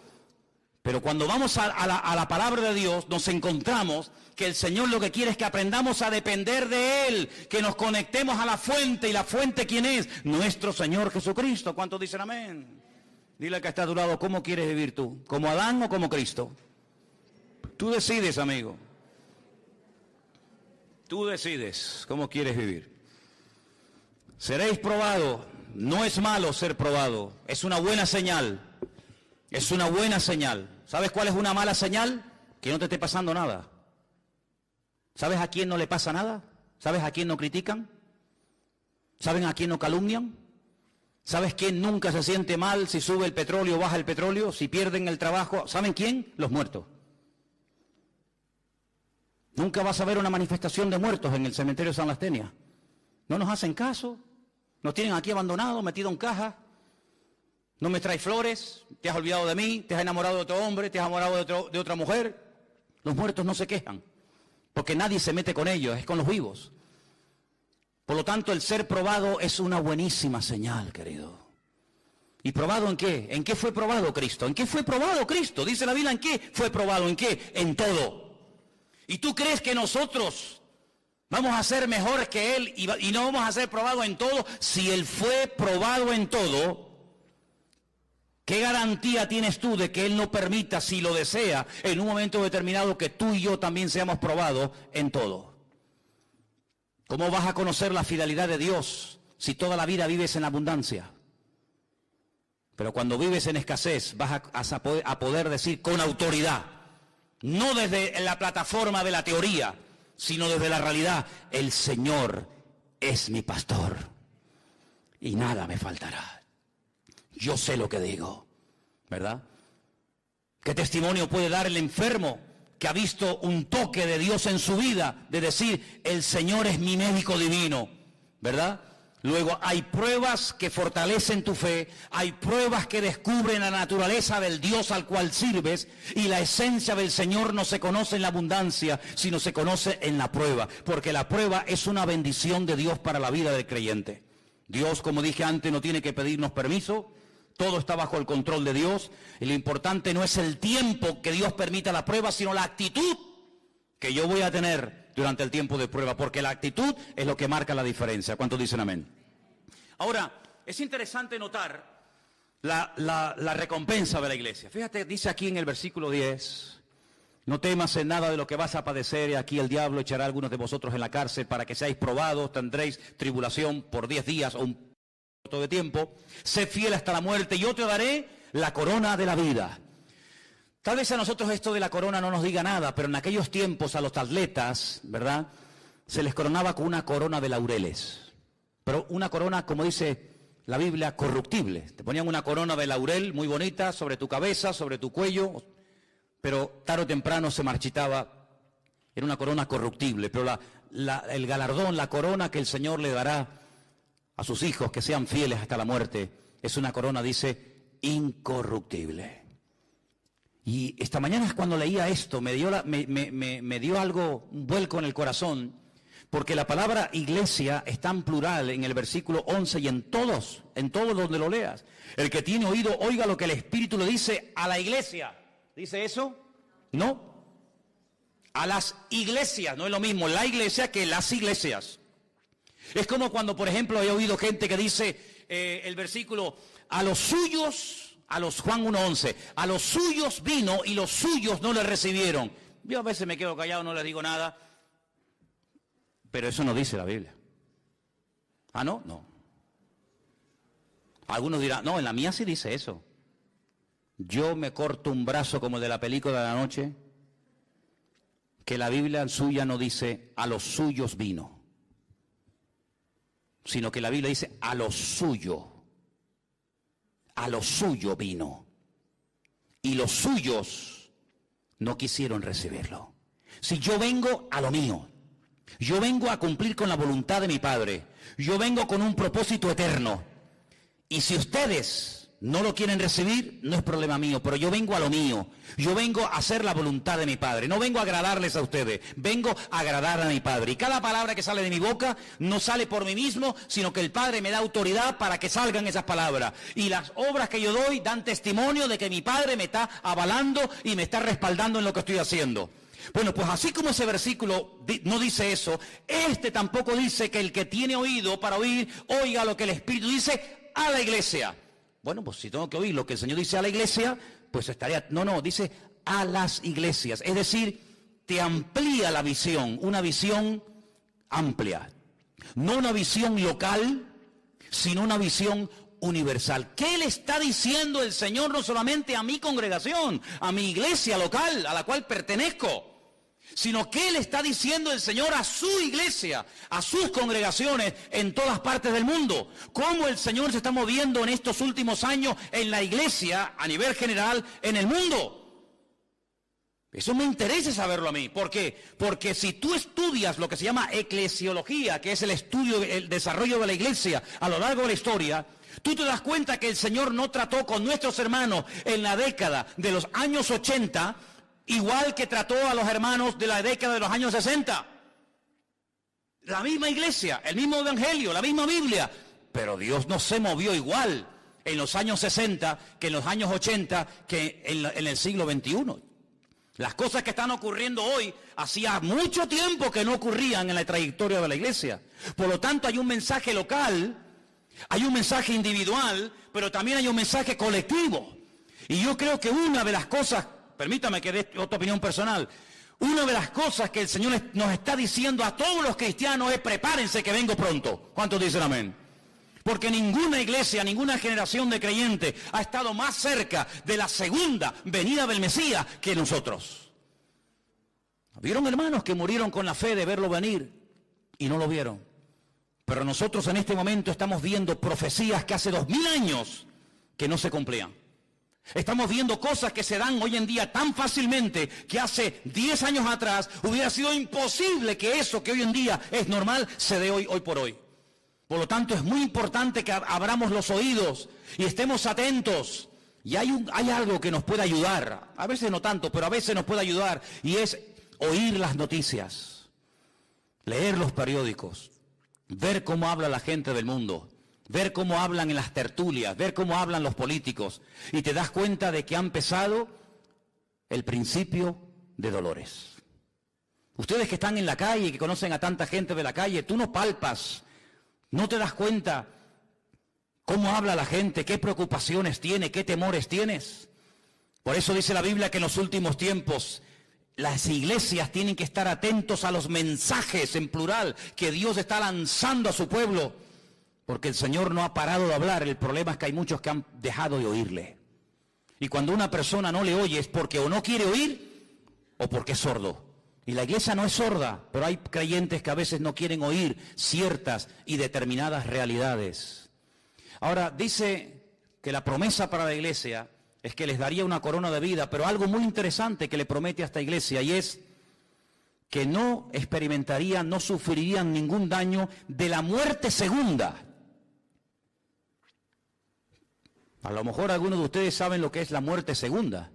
Speaker 1: Pero cuando vamos a la palabra de Dios, nos encontramos que el Señor lo que quiere es que aprendamos a depender de Él, que nos conectemos a la fuente. ¿Y la fuente quién es? Nuestro Señor Jesucristo. ¿Cuántos dicen amén? Dile al que está a tu lado, ¿cómo quieres vivir tú? ¿Como Adán o como Cristo? Tú decides, amigo. Tú decides cómo quieres vivir. Seréis probados. No es malo ser probado. Es una buena señal. Es una buena señal. ¿Sabes cuál es una mala señal? Que no te esté pasando nada. ¿Sabes a quién no le pasa nada? ¿Sabes a quién no critican? ¿Saben a quién no calumnian? ¿Sabes quién nunca se siente mal si sube el petróleo o baja el petróleo? Si pierden el trabajo. ¿Saben quién? Los muertos. Nunca vas a ver una manifestación de muertos en el cementerio de San Lastenia. No nos hacen caso, nos tienen aquí abandonados, metidos en cajas. No me traes flores, te has olvidado de mí, te has enamorado de otro hombre, te has enamorado de otra mujer. Los muertos no se quejan, porque nadie se mete con ellos, es con los vivos. Por lo tanto, el ser probado es una buenísima señal, querido. ¿Y probado en qué? ¿En qué fue probado Cristo? ¿En qué fue probado Cristo? Dice la Biblia, ¿en qué fue probado? ¿En qué? En todo. ¿Y tú crees que nosotros vamos a ser mejores que Él y no vamos a ser probados en todo? Si Él fue probado en todo, ¿Qué garantía tienes tú de que Él no permita, si lo desea, en un momento determinado, que tú y yo también seamos probados en todo? ¿Cómo vas a conocer la fidelidad de Dios si toda la vida vives en abundancia? Pero cuando vives en escasez vas a poder decir con autoridad, no desde la plataforma de la teoría, sino desde la realidad: el Señor es mi pastor y nada me faltará. Yo sé lo que digo, ¿verdad? ¿Qué testimonio puede dar el enfermo que ha visto un toque de Dios en su vida, de decir, el Señor es mi médico divino, ¿verdad? Luego hay pruebas que fortalecen tu fe, hay pruebas que descubren la naturaleza del Dios al cual sirves, y la esencia del Señor no se conoce en la abundancia, sino se conoce en la prueba, porque la prueba es una bendición de Dios para la vida del creyente. Dios, como dije antes, no tiene que pedirnos permiso. Todo está bajo el control de Dios, y lo importante no es el tiempo que Dios permita la prueba, sino la actitud que yo voy a tener durante el tiempo de prueba, porque la actitud es lo que marca la diferencia. ¿Cuántos dicen amén? Ahora, es interesante notar la recompensa de la iglesia. Fíjate, dice aquí en el versículo 10, no temas en nada de lo que vas a padecer, y aquí el diablo echará a algunos de vosotros en la cárcel para que seáis probados, tendréis tribulación por 10 días o un de tiempo, sé fiel hasta la muerte y yo te daré la corona de la vida. Tal vez a nosotros esto de la corona no nos diga nada, pero en aquellos tiempos a los atletas, ¿verdad?, se les coronaba con una corona de laureles, pero una corona, como dice la Biblia, corruptible. Te ponían una corona de laurel muy bonita sobre tu cabeza, sobre tu cuello, pero tarde o temprano se marchitaba. Era una corona corruptible, pero el galardón, la corona que el Señor le dará a sus hijos que sean fieles hasta la muerte, es una corona, dice, incorruptible. Y esta mañana cuando leía esto, me dio algo, un vuelco en el corazón, porque la palabra iglesia está en plural en el versículo 11 y en todos donde lo leas. El que tiene oído, oiga lo que el Espíritu le dice a la iglesia. ¿Dice eso? No. A las iglesias, no es lo mismo la iglesia que las iglesias. Es como cuando, por ejemplo, he oído gente que dice el versículo, a los suyos, a los Juan 1:11, a los suyos vino y los suyos no le recibieron. Yo a veces me quedo callado, no les digo nada, pero eso no dice la Biblia. ¿Ah, no? No. Algunos dirán, no, en la mía sí dice eso. Yo me corto un brazo como el de la película de la noche, que la Biblia suya no dice, a los suyos vino, sino que la Biblia dice, a lo suyo vino, y los suyos no quisieron recibirlo. Si yo vengo a lo mío, yo vengo a cumplir con la voluntad de mi Padre, yo vengo con un propósito eterno, y si ustedes no lo quieren recibir, no es problema mío, pero yo vengo a lo mío, yo vengo a hacer la voluntad de mi Padre, no vengo a agradarles a ustedes, vengo a agradar a mi Padre, y cada palabra que sale de mi boca no sale por mí mismo, sino que el Padre me da autoridad para que salgan esas palabras, y las obras que yo doy dan testimonio de que mi Padre me está avalando y me está respaldando en lo que estoy haciendo. Bueno, pues así como ese versículo no dice eso, este tampoco dice que el que tiene oído para oír, oiga lo que el Espíritu dice a la iglesia. Bueno, pues si tengo que oír lo que el Señor dice a la iglesia, pues estaría... No, dice a las iglesias. Es decir, te amplía la visión, una visión amplia. No una visión local, sino una visión universal. ¿Qué le está diciendo el Señor no solamente a mi congregación, a mi iglesia local, a la cual pertenezco, sino que le está diciendo el Señor a su iglesia, a sus congregaciones en todas partes del mundo? Cómo el Señor se está moviendo en estos últimos años en la iglesia a nivel general en el mundo. Eso me interesa saberlo a mí. ¿Por qué? Porque si tú estudias lo que se llama eclesiología, que es el estudio, el desarrollo de la iglesia a lo largo de la historia, tú te das cuenta que el Señor no trató con nuestros hermanos en la década de los años 80 igual que trató a los hermanos de la década de los años 60. La misma iglesia, el mismo evangelio, la misma Biblia, pero Dios no se movió igual en los años 60 que en los años 80 que en el siglo XXI. Las cosas que están ocurriendo hoy hacía mucho tiempo que no ocurrían en la trayectoria de la iglesia. Por lo tanto, hay un mensaje local, hay un mensaje individual, pero también hay un mensaje colectivo. Y yo creo que una de las cosas, permítame que dé otra opinión personal, una de las cosas que el Señor nos está diciendo a todos los cristianos es: prepárense que vengo pronto. ¿Cuántos dicen amén? Porque ninguna iglesia, ninguna generación de creyentes ha estado más cerca de la segunda venida del Mesías que nosotros. ¿Vieron hermanos que murieron con la fe de verlo venir y no lo vieron? Pero nosotros en este momento estamos viendo profecías que hace 2000 años que no se cumplían. Estamos viendo cosas que se dan hoy en día tan fácilmente que hace 10 años atrás hubiera sido imposible que eso que hoy en día es normal se dé hoy por hoy. Por lo tanto, es muy importante que abramos los oídos y estemos atentos. Y hay algo que nos puede ayudar, a veces no tanto, pero a veces nos puede ayudar, y es oír las noticias, leer los periódicos, ver cómo habla la gente del mundo, ver cómo hablan en las tertulias, ver cómo hablan los políticos, y te das cuenta de que ha empezado el principio de dolores. Ustedes que están en la calle y que conocen a tanta gente de la calle, tú no palpas, no te das cuenta cómo habla la gente, qué preocupaciones tiene, qué temores tienes. Por eso dice la Biblia que en los últimos tiempos las iglesias tienen que estar atentos a los mensajes en plural que Dios está lanzando a su pueblo, porque el Señor no ha parado de hablar. El problema es que hay muchos que han dejado de oírle. Y cuando una persona no le oye es porque o no quiere oír o porque es sordo. Y la iglesia no es sorda, pero hay creyentes que a veces no quieren oír ciertas y determinadas realidades. Ahora, dice que la promesa para la iglesia es que les daría una corona de vida, pero algo muy interesante que le promete a esta iglesia, y es que no experimentarían, no sufrirían ningún daño de la muerte segunda. A lo mejor algunos de ustedes saben lo que es la muerte segunda,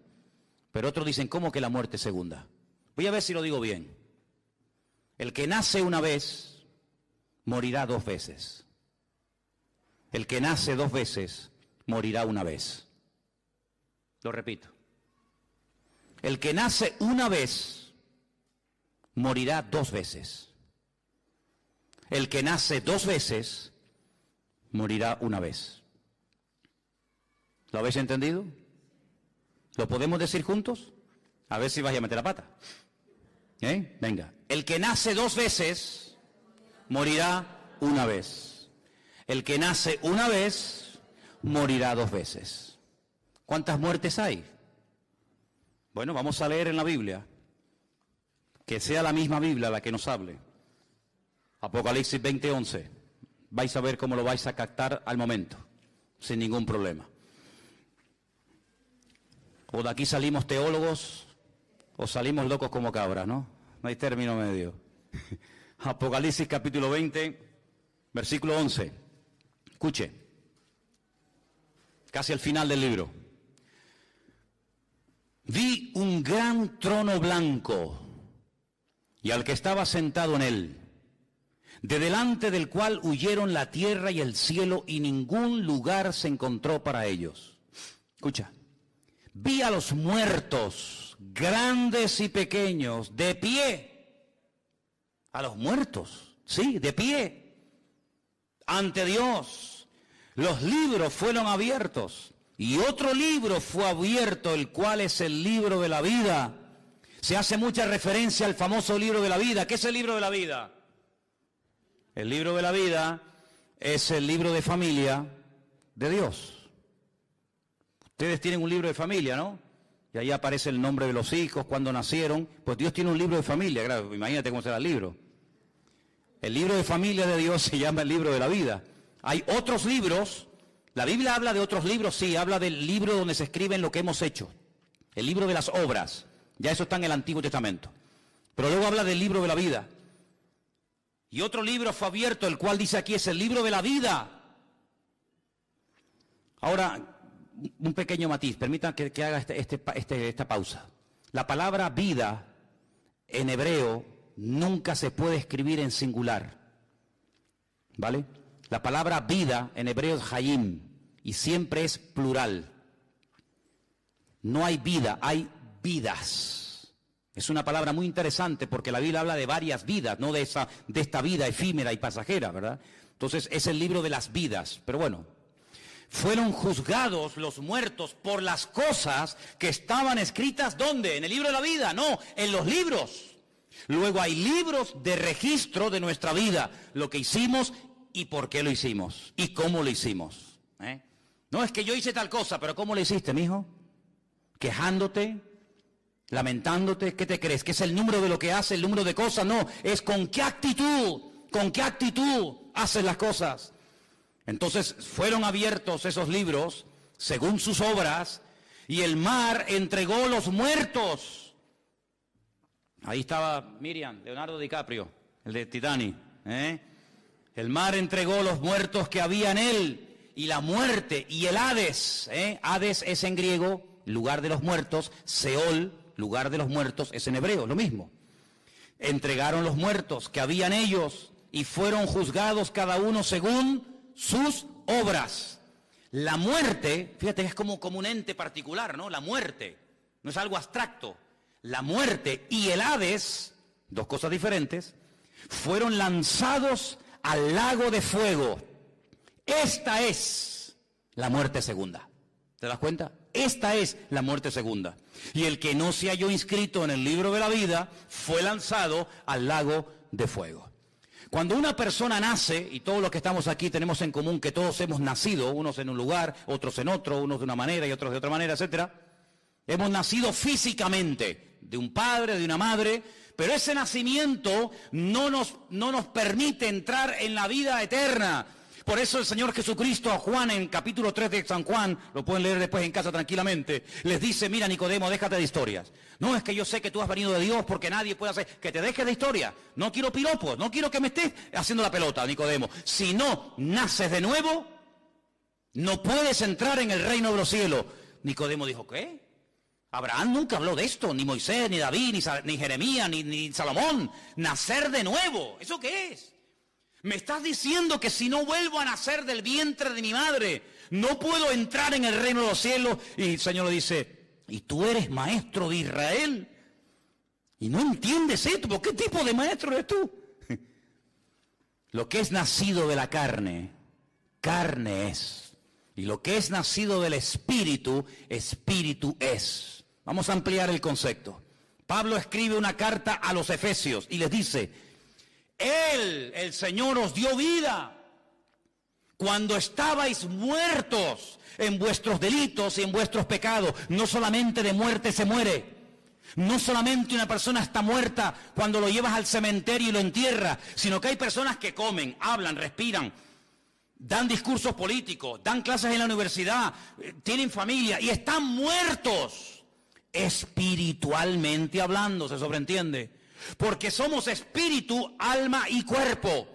Speaker 1: pero otros dicen: ¿cómo que la muerte segunda? Voy a ver si lo digo bien. El que nace una vez, morirá 2 veces. El que nace 2 veces, morirá una vez. Lo repito. El que nace una vez, morirá 2 veces. El que nace 2 veces, morirá una vez. ¿Lo habéis entendido? ¿Lo podemos decir juntos? A ver si vais a meter la pata. Venga. El que nace 2 veces, morirá una vez. El que nace una vez, morirá 2 veces. ¿Cuántas muertes hay? Bueno, vamos a leer en la Biblia. Que sea la misma Biblia la que nos hable. Apocalipsis 20:11. Vais a ver cómo lo vais a captar al momento, sin ningún problema. O de aquí salimos teólogos o salimos locos como cabras, ¿no? No hay término medio. Apocalipsis capítulo 20, versículo 11. Escuche. Casi al final del libro. Vi un gran trono blanco y al que estaba sentado en él, de delante del cual huyeron la tierra y el cielo, y ningún lugar se encontró para ellos. Escucha. Vi a los muertos, grandes y pequeños, de pie. A los muertos, sí, de pie, ante Dios. Los libros fueron abiertos, y otro libro fue abierto, el cual es el libro de la vida. Se hace mucha referencia al famoso libro de la vida. ¿Qué es el libro de la vida? El libro de la vida es el libro de familia de Dios. Ustedes tienen un libro de familia, ¿no? Y ahí aparece el nombre de los hijos, cuando nacieron. Pues Dios tiene un libro de familia, claro, imagínate cómo será el libro. El libro de familia de Dios se llama el libro de la vida. Hay otros libros, la Biblia habla de otros libros, sí, habla del libro donde se escriben lo que hemos hecho. El libro de las obras, ya eso está en el Antiguo Testamento. Pero luego habla del libro de la vida. Y otro libro fue abierto, el cual dice aquí es el libro de la vida. Ahora, un pequeño matiz, permitan que haga esta pausa. La palabra vida en hebreo nunca se puede escribir en singular, ¿vale? La palabra vida en hebreo es hayim y siempre es plural. No hay vida, hay vidas. Es una palabra muy interesante porque la Biblia habla de varias vidas, no de esta vida efímera y pasajera, ¿verdad? Entonces es el libro de las vidas, pero bueno. Fueron juzgados los muertos por las cosas que estaban escritas, ¿dónde? ¿En el libro de la vida? No, en los libros. Luego hay libros de registro de nuestra vida, lo que hicimos y por qué lo hicimos y cómo lo hicimos. No es que yo hice tal cosa, pero ¿cómo lo hiciste, mijo? Quejándote, lamentándote, ¿qué te crees? ¿Que es el número de lo que hace, el número de cosas? No, es con qué actitud haces las cosas. Entonces fueron abiertos esos libros según sus obras y el mar entregó los muertos. Ahí estaba Miriam, Leonardo DiCaprio, el de Titanic. El mar entregó los muertos que había en él y la muerte y el Hades. Hades es en griego, lugar de los muertos. Seol, lugar de los muertos, es en hebreo, lo mismo. Entregaron los muertos que había en ellos y fueron juzgados cada uno según sus obras. La muerte, fíjate, es como un ente particular, ¿no? La muerte, no es algo abstracto. La muerte y el Hades, dos cosas diferentes, fueron lanzados al lago de fuego. Esta es la muerte segunda. ¿Te das cuenta? Esta es la muerte segunda. Y el que no se halló inscrito en el libro de la vida fue lanzado al lago de fuego. Cuando una persona nace, y todos los que estamos aquí tenemos en común que todos hemos nacido, unos en un lugar, otros en otro, unos de una manera y otros de otra manera, etcétera. Hemos nacido físicamente, de un padre, de una madre, pero ese nacimiento no nos permite entrar en la vida eterna. Por eso el Señor Jesucristo a Juan en capítulo 3 de San Juan, lo pueden leer después en casa tranquilamente, les dice, mira Nicodemo, déjate de historias. No, es que yo sé que tú has venido de Dios porque nadie puede hacer, que te dejes de historia. No quiero piropos, no quiero que me estés haciendo la pelota, Nicodemo. Si no naces de nuevo, no puedes entrar en el reino de los cielos. Nicodemo dijo, ¿qué? Abraham nunca habló de esto, ni Moisés, ni David, ni Jeremías, ni Salomón. Nacer de nuevo, ¿eso qué es? Me estás diciendo que si no vuelvo a nacer del vientre de mi madre, no puedo entrar en el reino de los cielos. Y el Señor le dice, ¿y tú eres maestro de Israel? ¿Y no entiendes esto? ¿Por qué tipo de maestro eres tú? Lo que es nacido de la carne, carne es. Y lo que es nacido del espíritu, espíritu es. Vamos a ampliar el concepto. Pablo escribe una carta a los Efesios y les dice, Él, el Señor, os dio vida cuando estabais muertos en vuestros delitos y en vuestros pecados. No solamente de muerte se muere. No solamente una persona está muerta cuando lo llevas al cementerio y lo entierras, sino que hay personas que comen, hablan, respiran, dan discursos políticos, dan clases en la universidad, tienen familia y están muertos espiritualmente hablando, ¿se sobreentiende? Porque somos espíritu, alma y cuerpo.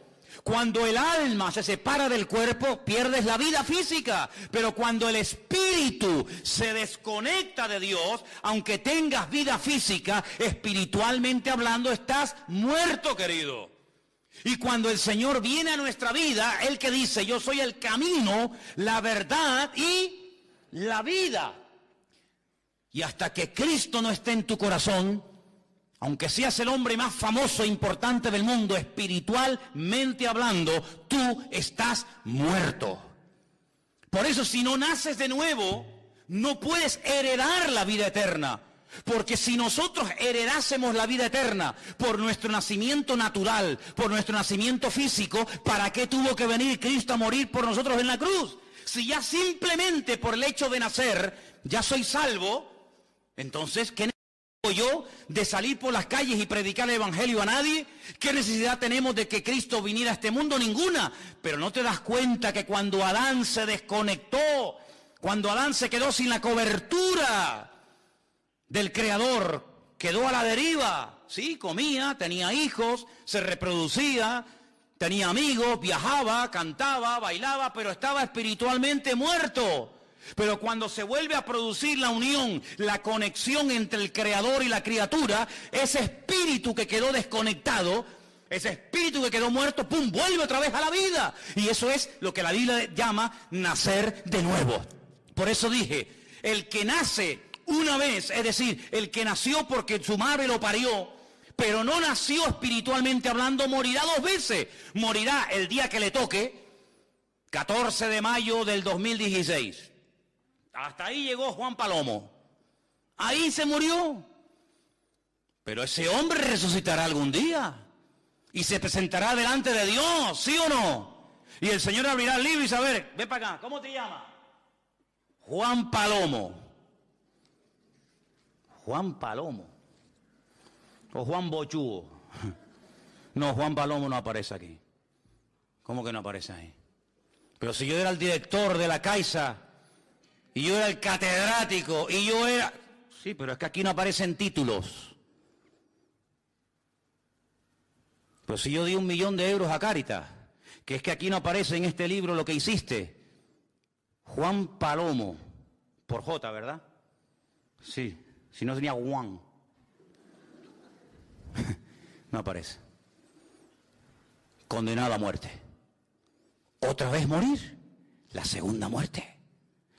Speaker 1: Cuando el alma se separa del cuerpo, pierdes la vida física. Pero cuando el espíritu se desconecta de Dios, aunque tengas vida física, espiritualmente hablando, estás muerto, querido. Y cuando el Señor viene a nuestra vida, Él que dice, yo soy el camino, la verdad y la vida. Y hasta que Cristo no esté en tu corazón, aunque seas el hombre más famoso e importante del mundo, espiritualmente hablando, tú estás muerto. Por eso, si no naces de nuevo, no puedes heredar la vida eterna. Porque si nosotros heredásemos la vida eterna por nuestro nacimiento natural, por nuestro nacimiento físico, ¿para qué tuvo que venir Cristo a morir por nosotros en la cruz? Si ya simplemente por el hecho de nacer, ya soy salvo, entonces, ¿qué yo de salir por las calles y predicar el evangelio a nadie? ¿Qué necesidad tenemos de que Cristo viniera a este mundo? Ninguna. Pero no te das cuenta que cuando Adán se desconectó, cuando Adán se quedó sin la cobertura del Creador, quedó a la deriva. Sí, comía, tenía hijos, se reproducía, tenía amigos, viajaba, cantaba, bailaba, pero estaba espiritualmente muerto. Pero cuando se vuelve a producir la unión, la conexión entre el Creador y la criatura, ese espíritu que quedó desconectado, ese espíritu que quedó muerto, ¡pum!, vuelve otra vez a la vida. Y eso es lo que la Biblia llama nacer de nuevo. Por eso dije, el que nace una vez, es decir, el que nació porque su madre lo parió, pero no nació espiritualmente hablando, morirá 2 veces. Morirá el día que le toque, 14 de mayo del 2016. Hasta ahí llegó Juan Palomo. Ahí se murió. Pero ese hombre resucitará algún día. Y se presentará delante de Dios, ¿sí o no? Y el Señor abrirá el libro y dice, a ver, ve para acá, ¿cómo te llamas? Juan Palomo. Juan Palomo. O Juan Bochugo. No, Juan Palomo no aparece aquí. ¿Cómo que no aparece ahí? Pero si yo era el director de la Caixa, y yo era el catedrático, y yo era... Sí, pero es que aquí no aparecen títulos. Pero si yo di 1 millón de euros a Cáritas, que es que aquí no aparece en este libro lo que hiciste. Juan Palomo, por J, ¿verdad? Sí, si no tenía Juan. No aparece. Condenado a muerte. ¿Otra vez morir? La segunda muerte.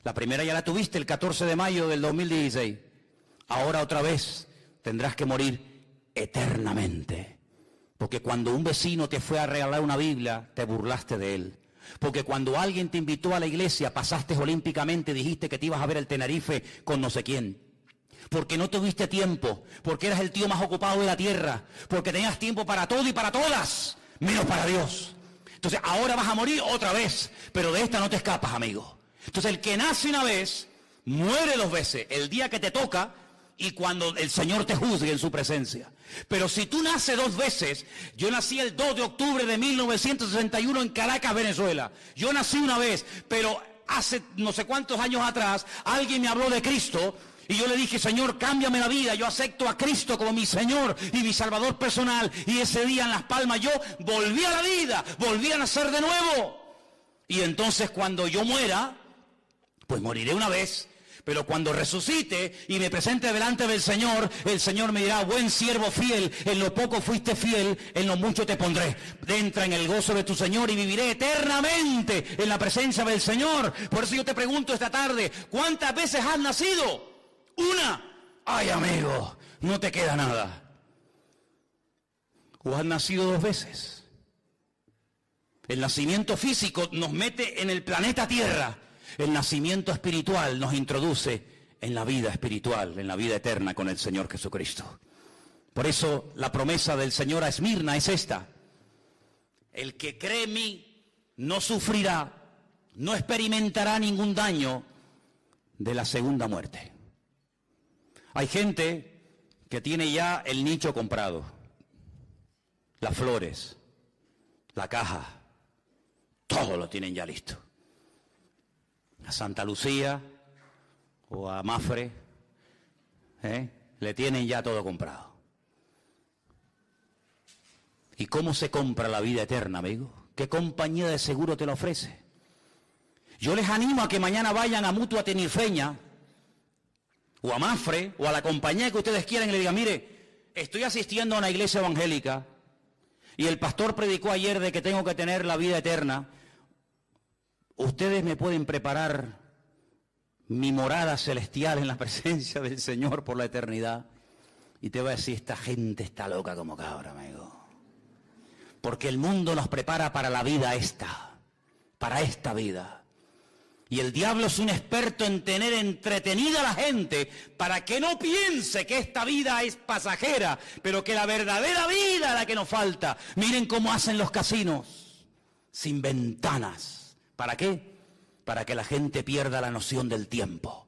Speaker 1: La primera ya la tuviste el 14 de mayo del 2016. Ahora otra vez tendrás que morir eternamente. Porque cuando un vecino te fue a regalar una Biblia, te burlaste de él. Porque cuando alguien te invitó a la iglesia, pasaste olímpicamente, dijiste que te ibas a ver el Tenerife con no sé quién. Porque no tuviste tiempo, porque eras el tío más ocupado de la tierra, porque tenías tiempo para todo y para todas, menos para Dios. Entonces ahora vas a morir otra vez, pero de esta no te escapas, amigo. Entonces el que nace una vez, muere 2 veces, el día que te toca y cuando el Señor te juzgue en su presencia. Pero si tú naces 2 veces, yo nací el 2 de octubre de 1961 en Caracas, Venezuela. Yo nací una vez, pero hace no sé cuántos años atrás, alguien me habló de Cristo y yo le dije, Señor, cámbiame la vida, yo acepto a Cristo como mi Señor y mi Salvador personal. Y ese día en Las Palmas yo volví a la vida, volví a nacer de nuevo. Y entonces cuando yo muera, pues moriré una vez. Pero cuando resucite y me presente delante del Señor, el Señor me dirá, buen siervo fiel, en lo poco fuiste fiel, en lo mucho te pondré. Entra en el gozo de tu Señor y viviré eternamente en la presencia del Señor. Por eso yo te pregunto esta tarde, ¿cuántas veces has nacido? 1. Ay, amigo, no te queda nada. ¿O has nacido 2 veces? El nacimiento físico nos mete en el planeta Tierra. El nacimiento espiritual nos introduce en la vida espiritual, en la vida eterna con el Señor Jesucristo. Por eso la promesa del Señor a Esmirna es esta. El que cree en mí no sufrirá, no experimentará ningún daño de la segunda muerte. Hay gente que tiene ya el nicho comprado, las flores, la caja, todo lo tienen ya listo. A Santa Lucía o a Mafre, le tienen ya todo comprado. ¿Y cómo se compra la vida eterna, amigo? ¿Qué compañía de seguro te la ofrece? Yo les animo a que mañana vayan a Mutua Tenirfeña o a Mafre o a la compañía que ustedes quieran y le digan, mire, estoy asistiendo a una iglesia evangélica y el pastor predicó ayer de que tengo que tener la vida eterna. Ustedes me pueden preparar mi morada celestial en la presencia del Señor por la eternidad. Y te voy a decir, esta gente está loca como cabra, amigo. Porque el mundo nos prepara para la vida esta, para esta vida. Y el diablo es un experto en tener entretenida a la gente para que no piense que esta vida es pasajera, pero que la verdadera vida es la que nos falta. Miren cómo hacen los casinos, sin ventanas. ¿Para qué? Para que la gente pierda la noción del tiempo.